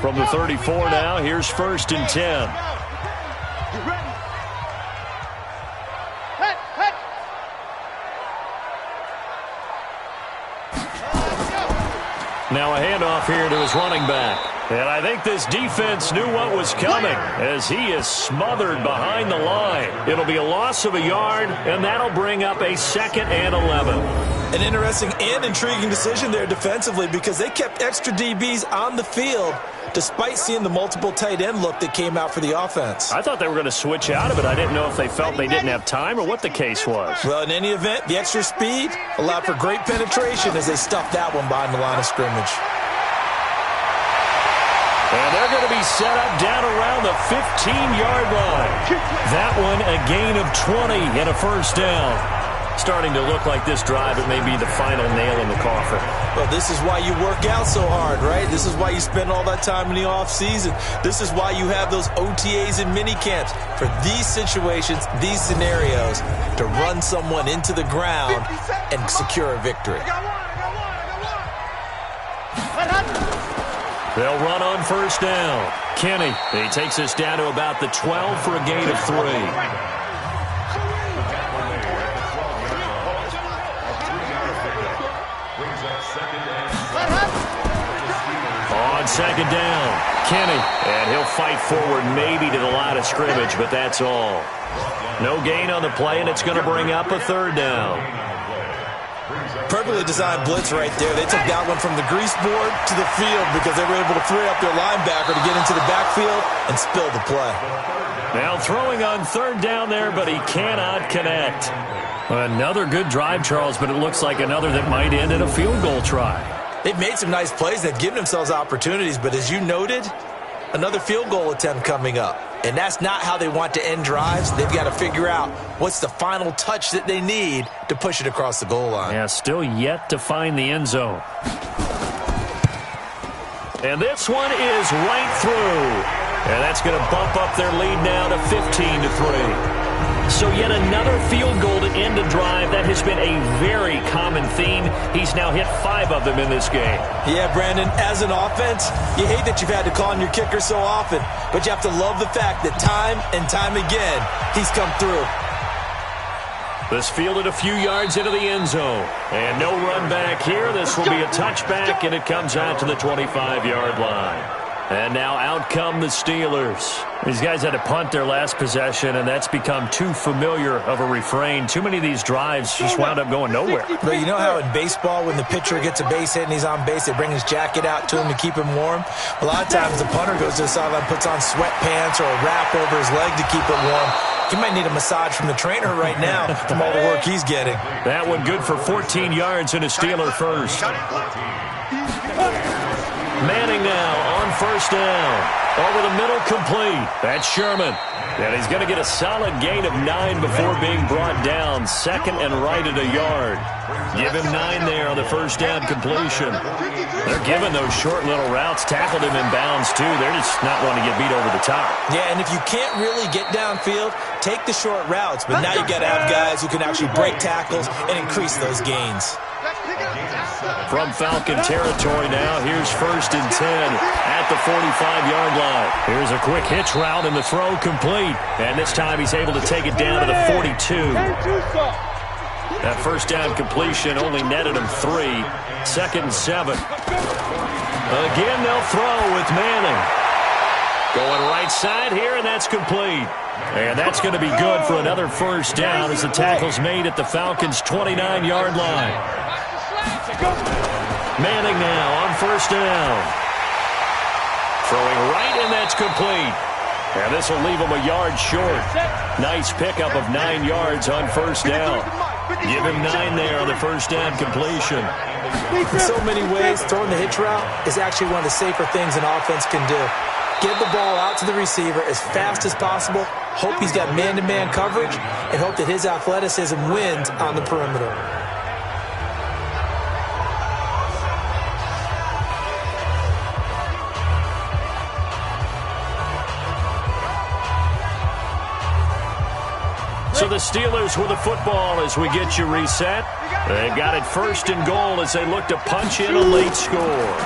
From the 34 now, here's 1st and 10. Now a handoff here to his running back. And I think this defense knew what was coming as he is smothered behind the line. It'll be a loss of a yard, and that'll bring up a 2nd and 11. An interesting and intriguing decision there defensively because they kept extra DBs on the field despite seeing the multiple tight end look that came out for the offense. I thought they were going to switch out of it. I didn't know if they felt they didn't have time or what the case was. Well, in any event, the extra speed allowed for great penetration as they stuffed that one behind the line of scrimmage. And they're going to be set up down around the 15-yard line. That one a gain of 20 and a first down. Starting to look like this drive, it may be the final nail in the coffin. Well, this is why you work out so hard, right? This is why you spend all that time in the offseason. This is why you have those OTAs and mini camps for these situations, these scenarios, to run someone into the ground and secure a victory. They'll run on first down. Kenny, he takes us down to about the 12 for a gain of 3. On second down, Kenny, and he'll fight forward maybe to the line of scrimmage, but that's all. No gain on the play, and it's going to bring up a 3rd down. Perfectly designed blitz right there. They took that one from the grease board to the field because they were able to free up their linebacker to get into the backfield and spill the play. Now throwing on 3rd down there, but he cannot connect. Another good drive, Charles, but it looks like another that might end in a field goal try. They've made some nice plays. They've given themselves opportunities, but as you noted, another field goal attempt coming up. And that's not how they want to end drives. They've got to figure out what's the final touch that they need to push it across the goal line. Yeah, still yet to find the end zone. And this one is right through. And that's going to bump up their lead now to 15-3. So yet another field goal to end a drive. That has been a very common theme. He's now hit 5 of them in this game. Yeah, Brandon, as an offense, you hate that you've had to call on your kicker so often, but you have to love the fact that time and time again, he's come through. This fielded a few yards into the end zone. And no run back here. This will be a touchback, and it comes out to the 25-yard line. And now out come the Steelers. These guys had to punt their last possession, and that's become too familiar of a refrain. Too many of these drives just wound up going nowhere. But you know how in baseball, when the pitcher gets a base hit and he's on base, they bring his jacket out to him to keep him warm? A lot of times the punter goes to the sideline, puts on sweatpants or a wrap over his leg to keep it warm. He might need a massage from the trainer right now from all the work he's getting. That one good for 14 yards and a Steeler first. Manning now on first down. Over the middle, complete. That's Sherman. And he's going to get a solid gain of 9 before being brought down. 2nd and right at a yard. Give him 9 there on the first down completion. They're giving those short little routes. Tackled him in bounds, too. They're just not wanting to get beat over the top. Yeah, and if you can't really get downfield, take the short routes. But now you got to have guys who can actually break tackles and increase those gains. From Falcon territory now, here's 1st and 10 at the 45-yard line. Here's a quick hitch route and the throw complete. And this time he's able to take it down to the 42. That first down completion only netted him 3. 2nd and 7. Again, they'll throw with Manning. Going right side here, and that's complete. And that's going to be good for another first down as the tackle's made at the Falcons' 29-yard line. Manning now on first down. Throwing right, and that's complete. And this will leave him a yard short. Nice pickup of 9 yards on first down. Give him 9 there on the first down completion. In so many ways, throwing the hitch route is actually one of the safer things an offense can do. Get the ball out to the receiver as fast as possible, hope he's got man-to-man coverage, and hope that his athleticism wins on the perimeter. So the Steelers with the football as we get you reset. They've got it first and goal as they look to punch in a late score.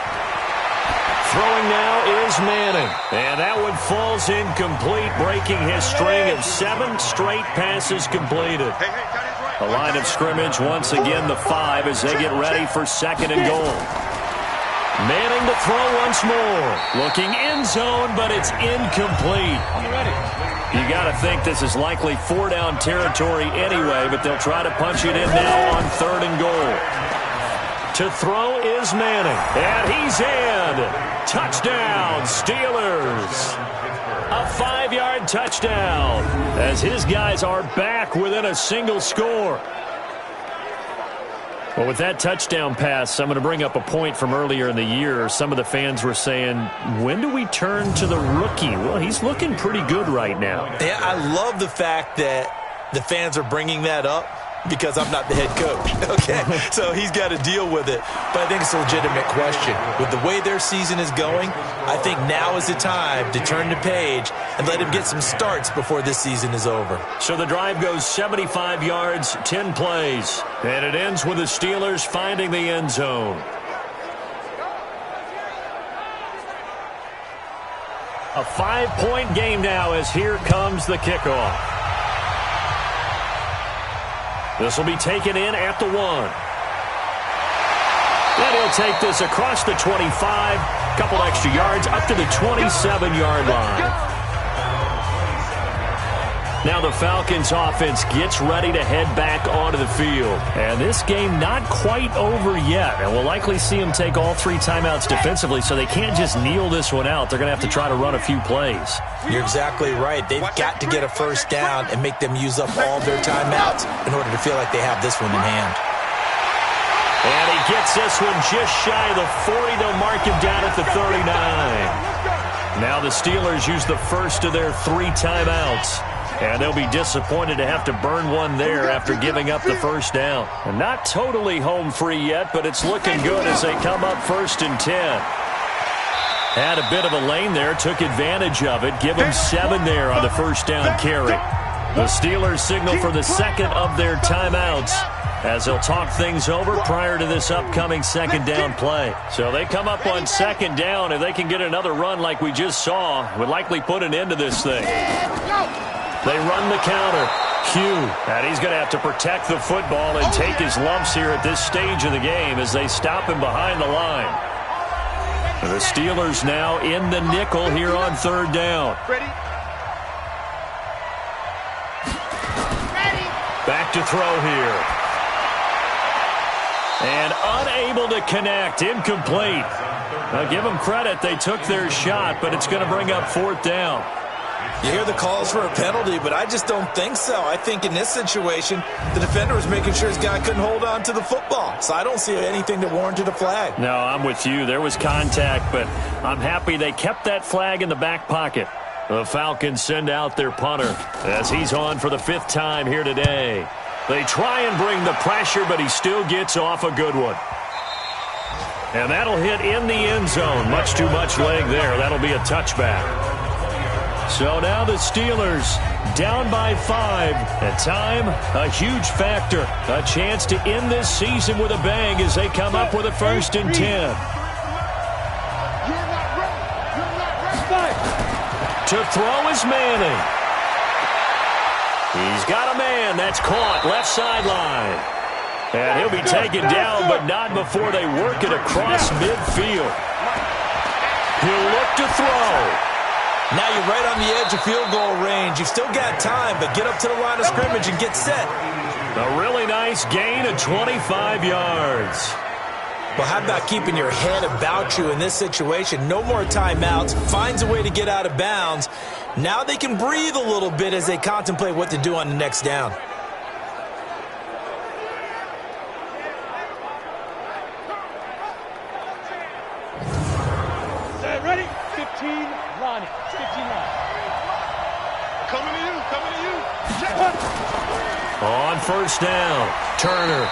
Throwing now is Manning. And that one falls incomplete, breaking his string of 7 straight passes completed. The line of scrimmage once again the 5 as they get ready for second and goal. Manning to throw once more. Looking end zone, but it's incomplete. You got to think this is likely 4-down territory anyway, but they'll try to punch it in now on third and goal. To throw is Manning, and he's in. Touchdown, Steelers. A 5-yard touchdown as his guys are back within a single score. Well, with that touchdown pass, I'm going to bring up a point from earlier in the year. Some of the fans were saying, when do we turn to the rookie? Well, he's looking pretty good right now. Yeah, I love the fact that the fans are bringing that up because I'm not the head coach, okay? So he's got to deal with it. But I think it's a legitimate question. With the way their season is going, I think now is the time to turn the page and let him get some starts before this season is over. So the drive goes 75 yards, 10 plays. And it ends with the Steelers finding the end zone. A 5-point game now as here comes the kickoff. This will be taken in at the 1. And he'll take this across the 25. Couple extra yards up to the 27-yard line. Now the Falcons offense gets ready to head back onto the field. And this game not quite over yet. And we'll likely see them take all 3 timeouts defensively, so they can't just kneel this one out. They're going to have to try to run a few plays. You're exactly right. They've got to get a first down and make them use up all their timeouts in order to feel like they have this one in hand. And he gets this one just shy of the 40. They'll mark him down at the 39. Now the Steelers use the first of their 3 timeouts. And they'll be disappointed to have to burn one there after giving up the first down. And not totally home free yet, but it's looking good as they come up first and 10. Had a bit of a lane there, took advantage of it. Give them 7 there on the first down carry. The Steelers signal for the second of their timeouts as they'll talk things over prior to this upcoming second down play. So they come up on second down. If they can get another run like we just saw, would likely put an end to this thing. They run the counter. Hugh, and he's going to have to protect the football and take his lumps here at this stage of the game as they stop him behind the line. And the Steelers now in the nickel here on third down. Back to throw here. And unable to connect. Incomplete. Now give them credit. They took their shot, but it's going to bring up fourth down. You hear the calls for a penalty, but I just don't think so. I think in this situation, the defender was making sure his guy couldn't hold on to the football. So I don't see anything that warranted a flag. No, I'm with you. There was contact, but I'm happy they kept that flag in the back pocket. The Falcons send out their punter as he's on for the 5th time here today. They try and bring the pressure, but he still gets off a good one. And that'll hit in the end zone. Much too much leg there. That'll be a touchback. So now the Steelers down by 5. At time, a huge factor. A chance to end this season with a bang as they come up with a 1st and 10. To throw is Manning. He's got a man. That's caught left sideline. And he'll be taken down, but not before they work it across midfield. He'll look to throw. Now you're right on the edge of field goal range. You've still got time, but get up to the line of scrimmage and get set. A really nice gain of 25 yards. Well, how about keeping your head about you in this situation? No more timeouts. Finds a way to get out of bounds. Now they can breathe a little bit as they contemplate what to do on the next down. Ready? 15 line. 15 line. Coming to you. Coming to you. On first down, Turner.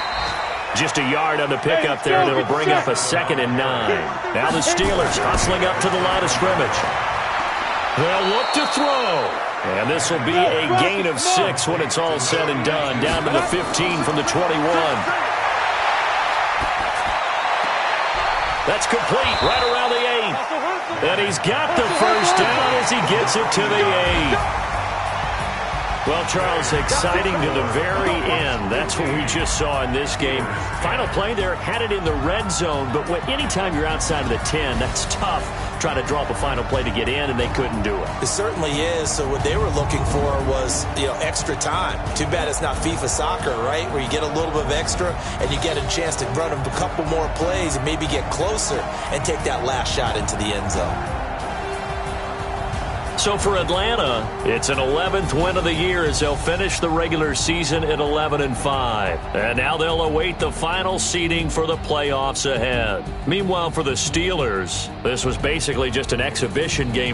Just a yard on the pickup there, and it'll bring up a 2nd and 9. Now the Steelers hustling up to the line of scrimmage. They'll look to throw. And this will be a gain of 6 when it's all said and done. Down to the 15 from the 21. That's complete right around the 8. And he's got the first down as he gets it to the 8. Well, Charles, exciting to the very end. That's what we just saw in this game. Final play there, had it in the red zone, but anytime you're outside of the 10, that's tough trying to draw up a final play to get in, and they couldn't do it. It certainly is. So what they were looking for was, extra time. Too bad it's not FIFA soccer, right, where you get a little bit of extra and you get a chance to run a couple more plays and maybe get closer and take that last shot into the end zone. So for Atlanta, it's an 11th win of the year as they'll finish the regular season at 11-5. And now they'll await the final seeding for the playoffs ahead. Meanwhile, for the Steelers, this was basically just an exhibition game